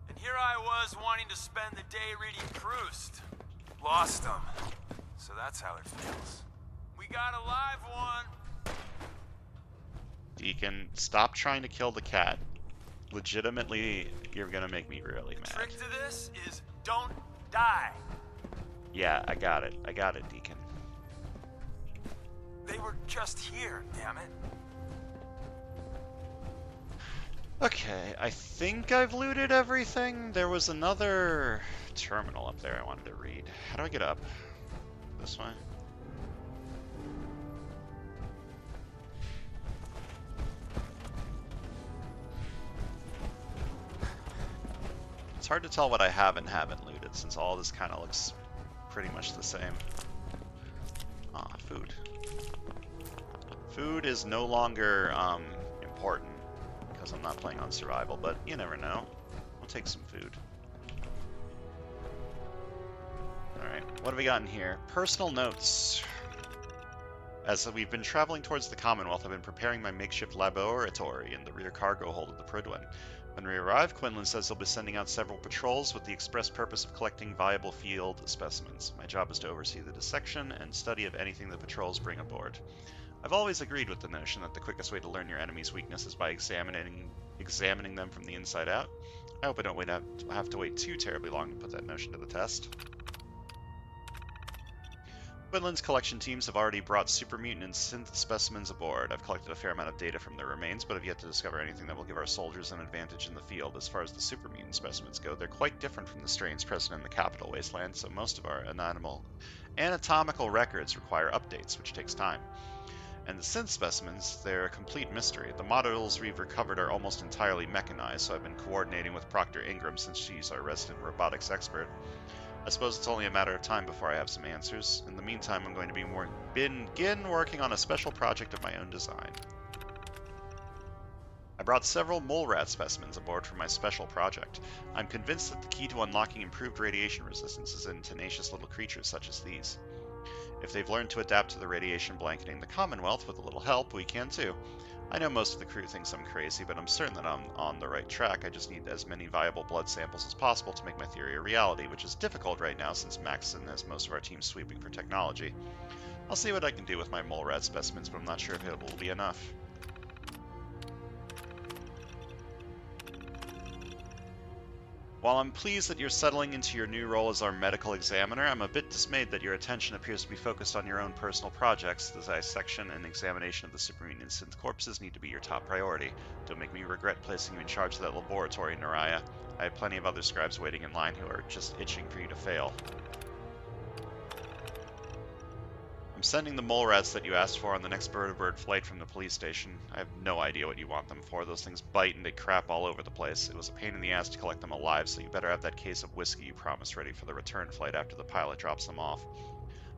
And here I was wanting to spend the day reading Proust. Lost him. So that's how it feels. We got a live one. Deacon, stop trying to kill the cat. Legitimately, you're gonna make me really mad. Trick to this is don't die. Yeah, I got it. I got it, Deacon. They were just here, damn it. Okay, I think I've looted everything. There was another terminal up there I wanted to read. How do I get up? This way? It's hard to tell what I have and haven't looted, since all this kind of looks pretty much the same. Ah, food. Food is no longer important, because I'm not playing on survival, but you never know. We'll take some food. Alright, what have we got in here? Personal notes. As we've been traveling towards the Commonwealth, I've been preparing my makeshift laboratory in the rear cargo hold of the Prydwen. When we arrive, Quinlan says he'll be sending out several patrols with the express purpose of collecting viable field specimens. My job is to oversee the dissection and study of anything the patrols bring aboard. I've always agreed with the notion that the quickest way to learn your enemy's weakness is by examining them from the inside out. I hope I don't have to wait too terribly long to put that notion to the test. Quinlan's collection teams have already brought super mutant and synth specimens aboard. I've collected a fair amount of data from their remains, but have yet to discover anything that will give our soldiers an advantage in the field. As far as the super mutant specimens go, they're quite different from the strains present in the capital wasteland, so most of our anatomical records require updates, which takes time. And the synth specimens, they're a complete mystery. The models we've recovered are almost entirely mechanized, so I've been coordinating with Proctor Ingram since she's our resident robotics expert. I suppose it's only a matter of time before I have some answers. In the meantime, I'm going to begin working on a special project of my own design. I brought several mole rat specimens aboard for my special project. I'm convinced that the key to unlocking improved radiation resistance is in tenacious little creatures such as these. If they've learned to adapt to the radiation blanketing the Commonwealth with a little help, we can too. I know most of the crew thinks I'm crazy, but I'm certain that I'm on the right track. I just need as many viable blood samples as possible to make my theory a reality, which is difficult right now since Maxson has most of our team sweeping for technology. I'll see what I can do with my mole rat specimens, but I'm not sure if it will be enough. While I'm pleased that you're settling into your new role as our medical examiner, I'm a bit dismayed that your attention appears to be focused on your own personal projects. The dissection and examination of the supermutant synth corpses need to be your top priority. Don't make me regret placing you in charge of that laboratory, Naraya. I have plenty of other scribes waiting in line who are just itching for you to fail. I'm sending the mole rats that you asked for on the next bird flight from the police station. I have no idea what you want them for. Those things bite and they crap all over the place. It was a pain in the ass to collect them alive, so you better have that case of whiskey you promised ready for the return flight after the pilot drops them off.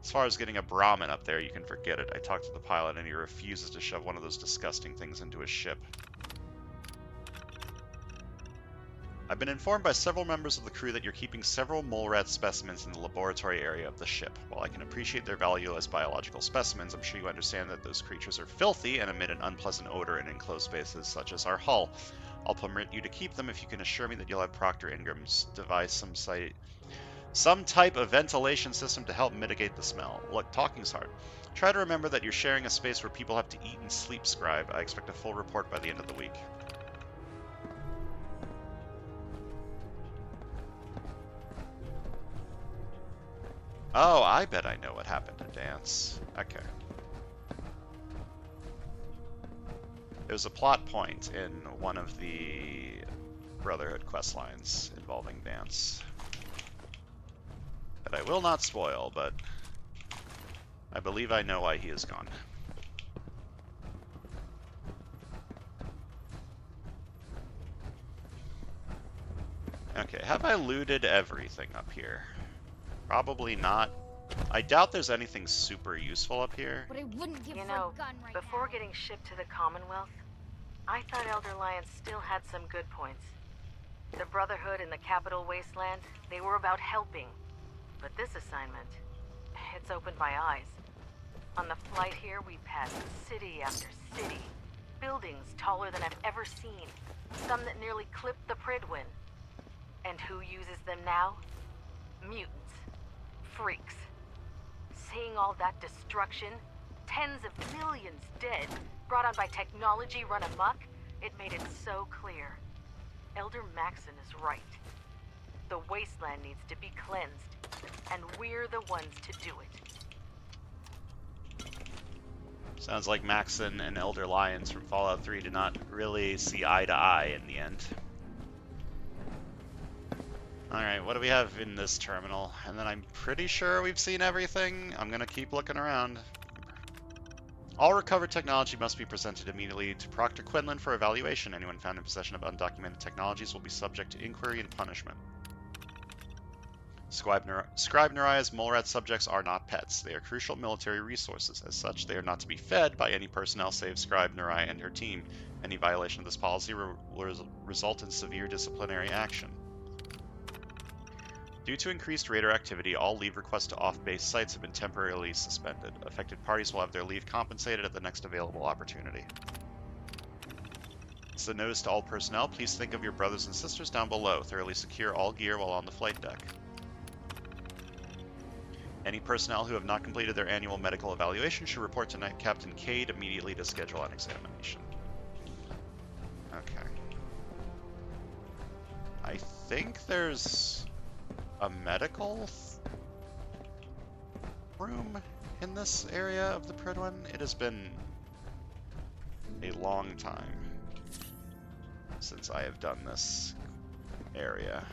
As far as getting a Brahmin up there, you can forget it. I talked to the pilot and he refuses to shove one of those disgusting things into his ship. I've been informed by several members of the crew that you're keeping several mole rat specimens in the laboratory area of the ship. While I can appreciate their value as biological specimens, I'm sure you understand that those creatures are filthy and emit an unpleasant odor in enclosed spaces such as our hull. I'll permit you to keep them if you can assure me that you'll have Proctor Ingram's devise some type of ventilation system to help mitigate the smell. Look, talking's hard. Try to remember that you're sharing a space where people have to eat and sleep, Scribe. I expect a full report by the end of the week. Oh, I bet I know what happened to Dance. Okay. There's a plot point in one of the Brotherhood quest lines involving Dance that I will not spoil, but I believe I know why he is gone. Okay, have I looted everything up here? Probably not. I doubt there's anything super useful up here. But I wouldn't give You for know, a gun right before now. getting shipped to the Commonwealth, I thought Elder Lion still had some good points. The Brotherhood in the Capital Wasteland, they were about helping. But this assignment, it's opened my eyes. On the flight here, we passed city after city. Buildings taller than I've ever seen. Some that nearly clipped the Prydwen. And who uses them now? Mutants. Freaks. Seeing all that destruction, tens of millions dead, brought on by technology run amok, it made it so clear. Elder Maxon is right. The wasteland needs to be cleansed, and we're the ones to do it. Sounds like Maxon and Elder Lyons from Fallout 3 did not really see eye to eye in the end. Alright, what do we have in this terminal? And then I'm pretty sure we've seen everything. I'm gonna keep looking around. All recovered technology must be presented immediately to Proctor Quinlan for evaluation. Anyone found in possession of undocumented technologies will be subject to inquiry and punishment. Scribe Naraya's mole rat subjects are not pets. They are crucial military resources. As such, they are not to be fed by any personnel save Scribe Naraya and her team. Any violation of this policy will result in severe disciplinary action. Due to increased raider activity, all leave requests to off-base sites have been temporarily suspended. Affected parties will have their leave compensated at the next available opportunity. So notice to all personnel, please think of your brothers and sisters down below. Thoroughly secure all gear while on the flight deck. Any personnel who have not completed their annual medical evaluation should report to Night Captain Cade immediately to schedule an examination. Okay. I think there's a medical room in this area of the Pridwin. It has been a long time since I have done this area.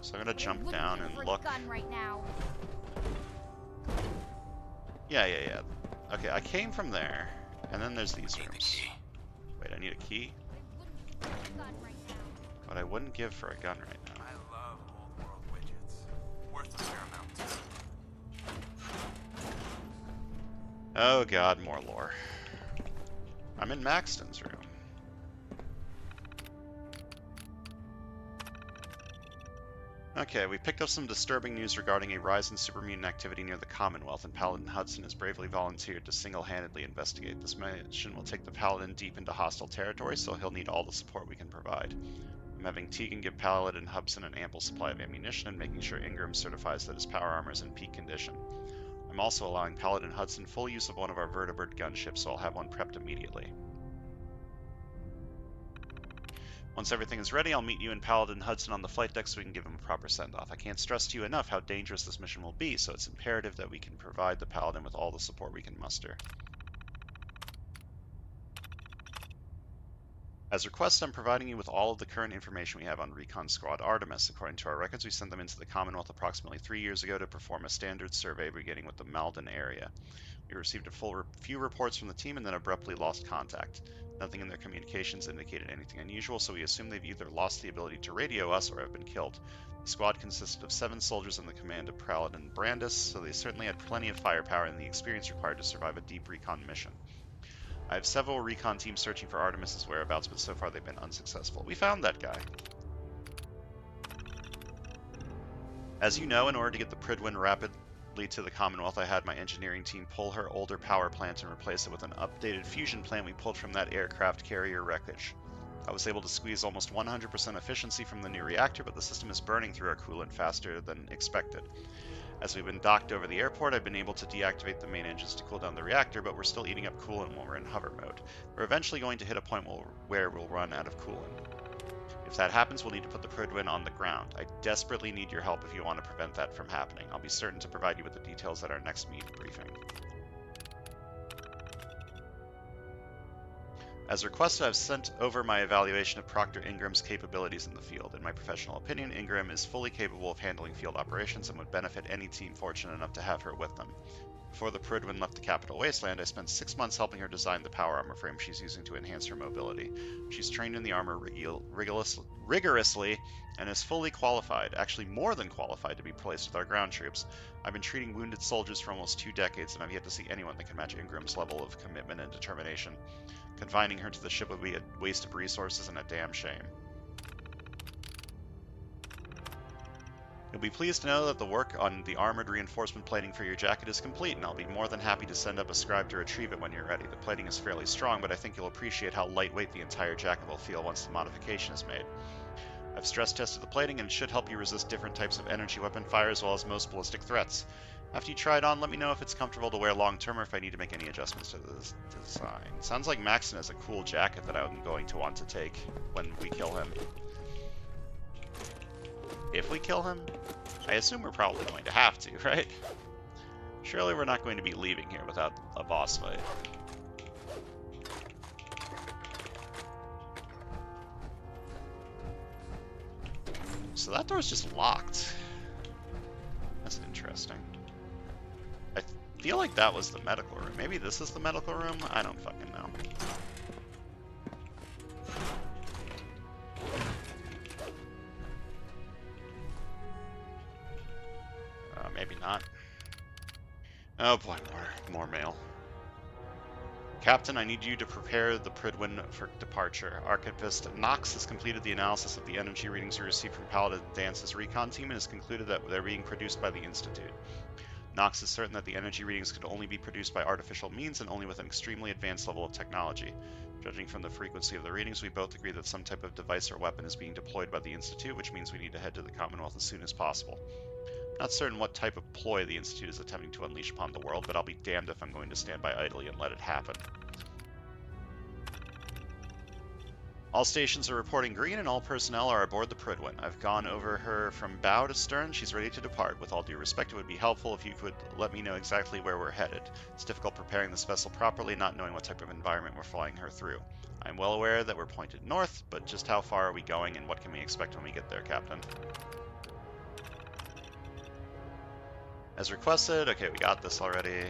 So I'm gonna jump down and look. Right now. Yeah. Okay, I came from there, and then there's these rooms. Wait, I need a key? What I wouldn't give for a gun right now. I love old world widgets. Worth a fair amount too. Oh god, more lore. I'm in Maxton's room. Okay, we picked up some disturbing news regarding a rise in supermutant activity near the Commonwealth, and Paladin Hudson has bravely volunteered to single-handedly investigate. This mission will take the Paladin deep into hostile territory, so he'll need all the support we can provide. I'm having Tegan give Paladin Hudson an ample supply of ammunition and making sure Ingram certifies that his power armor is in peak condition. I'm also allowing Paladin Hudson full use of one of our vertibird gunships, so I'll have one prepped immediately. Once everything is ready, I'll meet you and Paladin Hudson on the flight deck so we can give him a proper send-off. I can't stress to you enough how dangerous this mission will be, so it's imperative that we can provide the Paladin with all the support we can muster. As requested, I'm providing you with all of the current information we have on Recon Squad Artemis. According to our records, we sent them into the Commonwealth approximately 3 years ago to perform a standard survey beginning with the Malden area. We received a few reports from the team and then abruptly lost contact. Nothing in their communications indicated anything unusual, so we assume they've either lost the ability to radio us or have been killed. The squad consisted of 7 soldiers under the command of Paladin Brandis, so they certainly had plenty of firepower and the experience required to survive a deep recon mission. I have several recon teams searching for Artemis's whereabouts, but so far they've been unsuccessful. We found that guy. As you know, in order to get the Pridwin rapidly to the Commonwealth, I had my engineering team pull her older power plant and replace it with an updated fusion plant we pulled from that aircraft carrier wreckage. I was able to squeeze almost 100% efficiency from the new reactor, but the system is burning through our coolant faster than expected. As we've been docked over the airport, I've been able to deactivate the main engines to cool down the reactor, but we're still eating up coolant when we're in hover mode. We're eventually going to hit a point where we'll run out of coolant. If that happens, we'll need to put the Pridwin on the ground. I desperately need your help if you want to prevent that from happening. I'll be certain to provide you with the details at our next meet briefing. As requested, I've sent over my evaluation of Proctor Ingram's capabilities in the field. In my professional opinion, Ingram is fully capable of handling field operations and would benefit any team fortunate enough to have her with them. Before the Pridwin left the capital wasteland, I spent 6 months helping her design the power armor frame she's using to enhance her mobility. She's trained in the armor rigorously and is fully qualified, actually more than qualified, to be placed with our ground troops. I've been treating wounded soldiers for almost 2 decades, and I've yet to see anyone that can match Ingram's level of commitment and determination. Confining her to the ship would be a waste of resources and a damn shame. You'll be pleased to know that the work on the armored reinforcement plating for your jacket is complete, and I'll be more than happy to send up a scribe to retrieve it when you're ready. The plating is fairly strong, but I think you'll appreciate how lightweight the entire jacket will feel once the modification is made. I've stress tested the plating, and it should help you resist different types of energy weapon fire as well as most ballistic threats. After you try it on, let me know if it's comfortable to wear long-term or if I need to make any adjustments to the design. Sounds like Maxon has a cool jacket that I'm going to want to take when we kill him. If we kill him? I assume we're probably going to have to, right? Surely we're not going to be leaving here without a boss fight. So that door's just locked. That's interesting. I feel like that was the medical room. Maybe this is the medical room? I don't fucking know. Maybe not. Oh boy, more mail. Captain, I need you to prepare the Pridwin for departure. Archivist Knox has completed the analysis of the energy readings we received from Paladin Dance's recon team and has concluded that they're being produced by the Institute. Knox is certain that the energy readings could only be produced by artificial means and only with an extremely advanced level of technology. Judging from the frequency of the readings, we both agree that some type of device or weapon is being deployed by the Institute, which means we need to head to the Commonwealth as soon as possible. Not certain what type of ploy the Institute is attempting to unleash upon the world, but I'll be damned if I'm going to stand by idly and let it happen. All stations are reporting green and all personnel are aboard the Pridwin. I've gone over her from bow to stern. She's ready to depart. With all due respect, it would be helpful if you could let me know exactly where we're headed. It's difficult preparing this vessel properly, not knowing what type of environment we're flying her through. I'm well aware that we're pointed north, but just how far are we going and what can we expect when we get there, Captain? As requested. Okay, we got this already.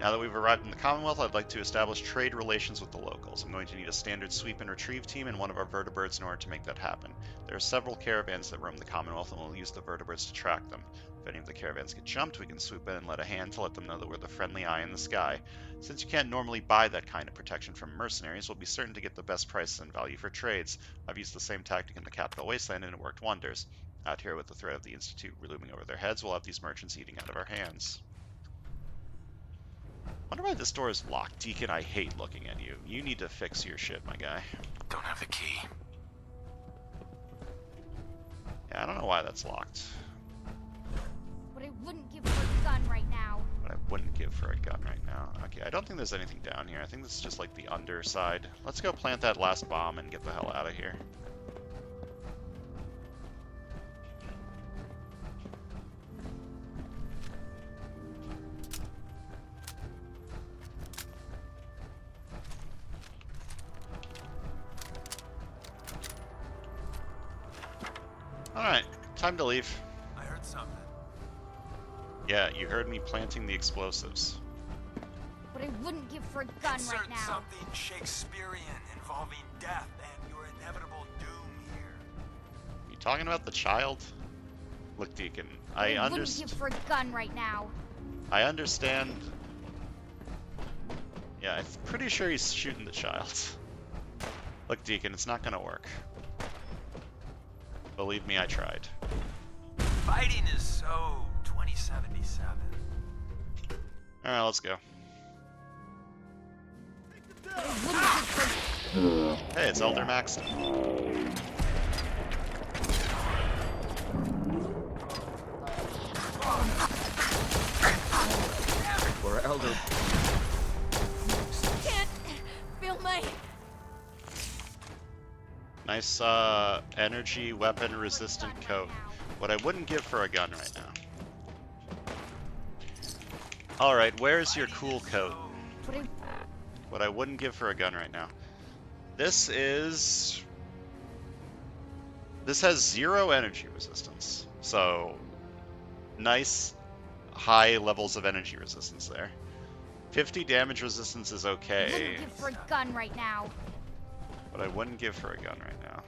Now that we've arrived in the Commonwealth, I'd like to establish trade relations with the locals. I'm going to need a standard sweep and retrieve team and one of our vertibirds in order to make that happen. There are several caravans that roam the Commonwealth and we'll use the vertibirds to track them. If any of the caravans get jumped, we can swoop in and let a hand to let them know that we're the friendly eye in the sky. Since you can't normally buy that kind of protection from mercenaries, we'll be certain to get the best prices and value for trades. I've used the same tactic in the Capital Wasteland and it worked wonders. Out here with the threat of the Institute looming over their heads, we'll have these merchants eating out of our hands. Wonder why this door is locked. Deacon, I hate looking at you. You need to fix your shit, my guy. Don't have the key. Yeah, I don't know why that's locked. What I wouldn't give for a gun right now. What I wouldn't give for a gun right now. Okay, I don't think there's anything down here. I think this is just like the underside. Let's go plant that last bomb and get the hell out of here. Alright, time to leave. I heard something. Yeah, you heard me planting the explosives. What I wouldn't give for a gun Insert right now. something Shakespearean involving death and your inevitable doom here. You talking about the child? Look, Deacon, I What I wouldn't give for a gun right now. I understand. Yeah, I'm pretty sure he's shooting the child. Look, Deacon, it's not gonna work. Believe me, I tried. Fighting is so 2077. Alright, let's go. What I wouldn't give for Hey, it's Elder Maxton. We're Elder. can't feel my Nice, energy weapon resistant coat. What I wouldn't give for a gun right now. Alright, where's your cool coat? What I wouldn't give for a gun right now. This has 0 energy resistance. So, nice high levels of energy resistance there. 50 damage resistance is okay. wouldn't give for a gun right now. What I wouldn't give for a gun right now.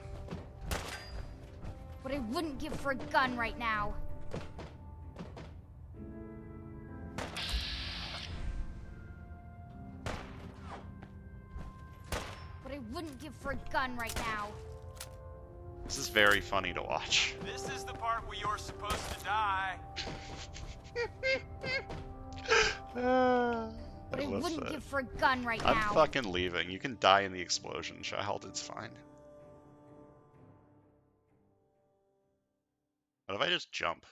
What I wouldn't give for a gun right now. What I wouldn't give for a gun right now. This is very funny to watch. This is the part where you're supposed to die. What I love wouldn't that. give for a gun right I'm now. fucking leaving. You can die in the explosion, child. It's fine. What if I just jump?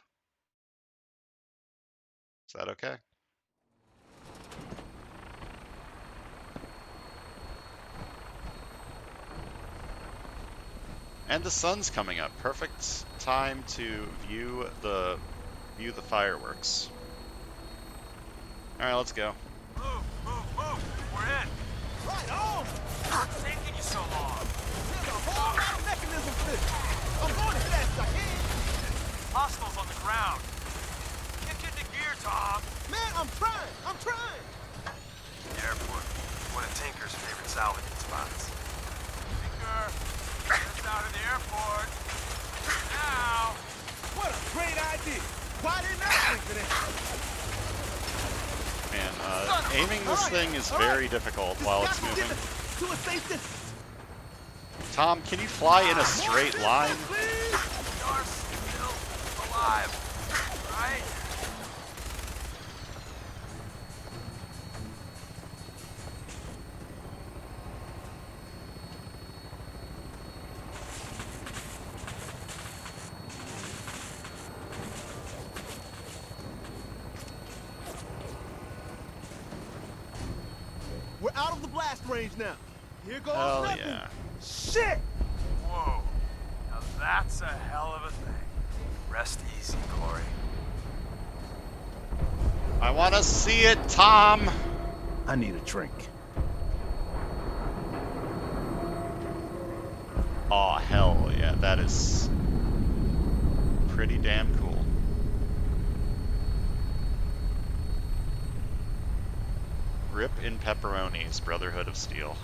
that okay? And the sun's coming up. Perfect time to view the fireworks. All right, let's go. Move, move, move! We're in! Right on! What's taking you so long? There's a whole lot of mechanism for this. I'm going as fast as I can. Hostiles on the ground. Kick into gear, Tom. Man, I'm trying. I'm trying. The airport. One of Tinker's favorite salvaging spots. Tinker, get us out of the airport. Now! What a great idea. Why didn't I think of that? Man, aiming this thing is very difficult while it's moving. To a safe distance. Tom, can you fly in a straight line? You're still alive, right? We're out of the blast range now. Here goes Hell nothing. yeah. Shit! Whoa. Now that's a hell of a thing. Rest easy, Glory. I want to see it, Tom. I need a drink. Aw, hell yeah, that is pretty damn cool. Rip in pepperonis, Brotherhood of Steel.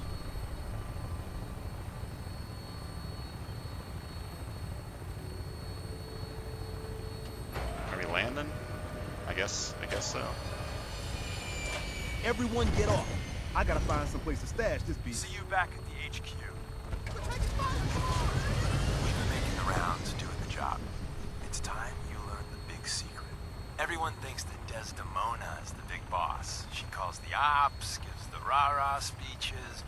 Are we landing? I guess so. Everyone get off. I gotta find some place to stash this beast. See you back at the HQ. We've been making the rounds, doing the job. It's time you learn the big secret. Everyone thinks that Desdemona is the big boss. She calls the ops, gives the rah-rah speeches,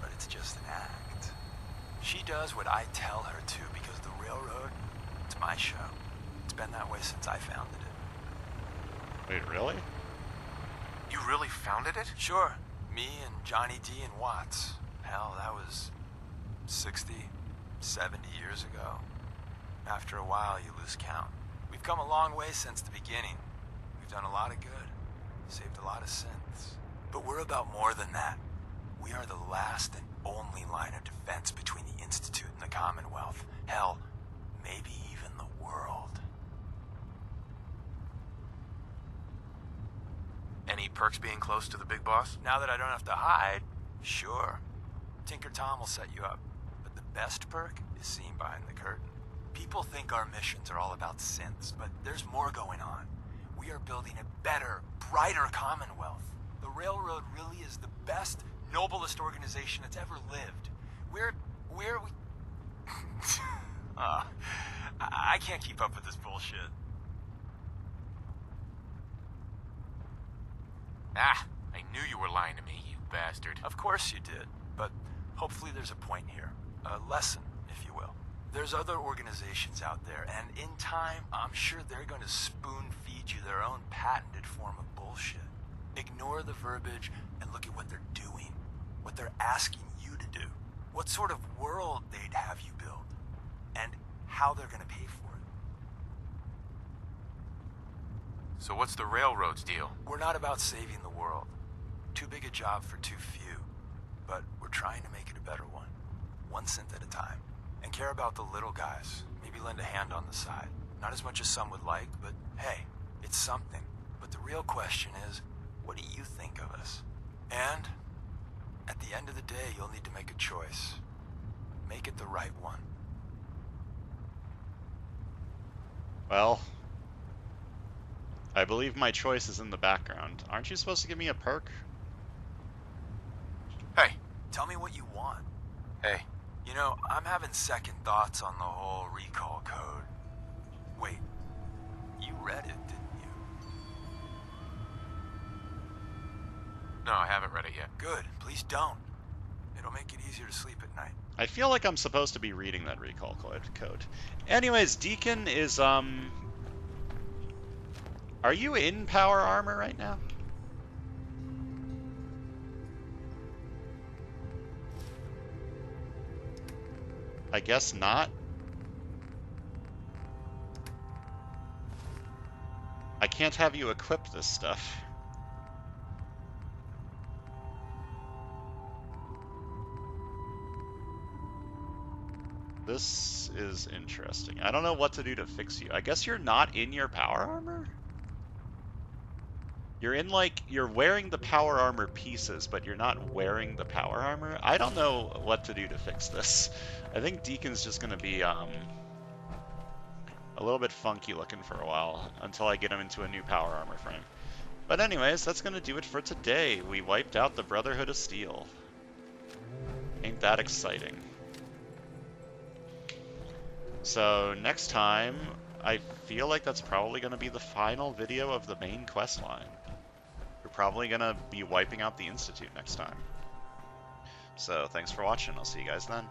but it's just an act. She does what I tell her to because the railroad, it's my show. It's been that way since I founded it. Wait, really? You really founded it? Sure. Me and Johnny D and Watts. Hell, that was 60, 70 years ago. After a while, you lose count. We've come a long way since the beginning. We've done a lot of good. Saved a lot of sins. But we're about more than that. We are the last and only line of defense between the Institute and the Commonwealth. Hell, maybe even the world. Any perks being close to the big boss? Now that I don't have to hide, sure. Tinker Tom will set you up. But the best perk is seeing behind the curtain. People think our missions are all about synths, but there's more going on. We are building a better, brighter Commonwealth. The Railroad really is the best, noblest organization that's ever lived. I can't keep up with this bullshit. Ah, I knew you were lying to me, you bastard. Of course you did, but hopefully there's a point here. A lesson, if you will. There's other organizations out there, and in time, I'm sure they're going to spoon-feed you their own patented form of bullshit. Ignore the verbiage and look at what they're doing, what they're asking you to do, what sort of world they'd have you build, and how they're going to pay for it. So what's the Railroad's deal? We're not about saving the world. Too big a job for too few. But we're trying to make it a better one. One synth at a time. And care about the little guys. Maybe lend a hand on the side. Not as much as some would like, but hey, it's something. But the real question is, what do you think of us? And at the end of the day, you'll need to make a choice. Make it the right one. Well, I believe my choice is in the background. Aren't you supposed to give me a perk? Hey. Tell me what you want. Hey. You know, I'm having second thoughts on the whole recall code. Wait, you read it, didn't you? No, I haven't read it yet. Good, please don't. It'll make it easier to sleep at night. I feel like I'm supposed to be reading that recall code. Anyways, Deacon is, Are you in power armor right now? I guess not. I can't have you equip this stuff. This is interesting. I don't know what to do to fix you. I guess you're not in your power armor? You're in, like, you're wearing the power armor pieces, but you're not wearing the power armor? I don't know what to do to fix this. I think Deacon's just gonna be, a little bit funky looking for a while, until I get him into a new power armor frame. But anyways, that's gonna do it for today. We wiped out the Brotherhood of Steel. Ain't that exciting? So next time, I feel like that's probably going to be the final video of the main quest line. We're probably going to be wiping out the Institute next time. So thanks for watching. I'll see you guys then.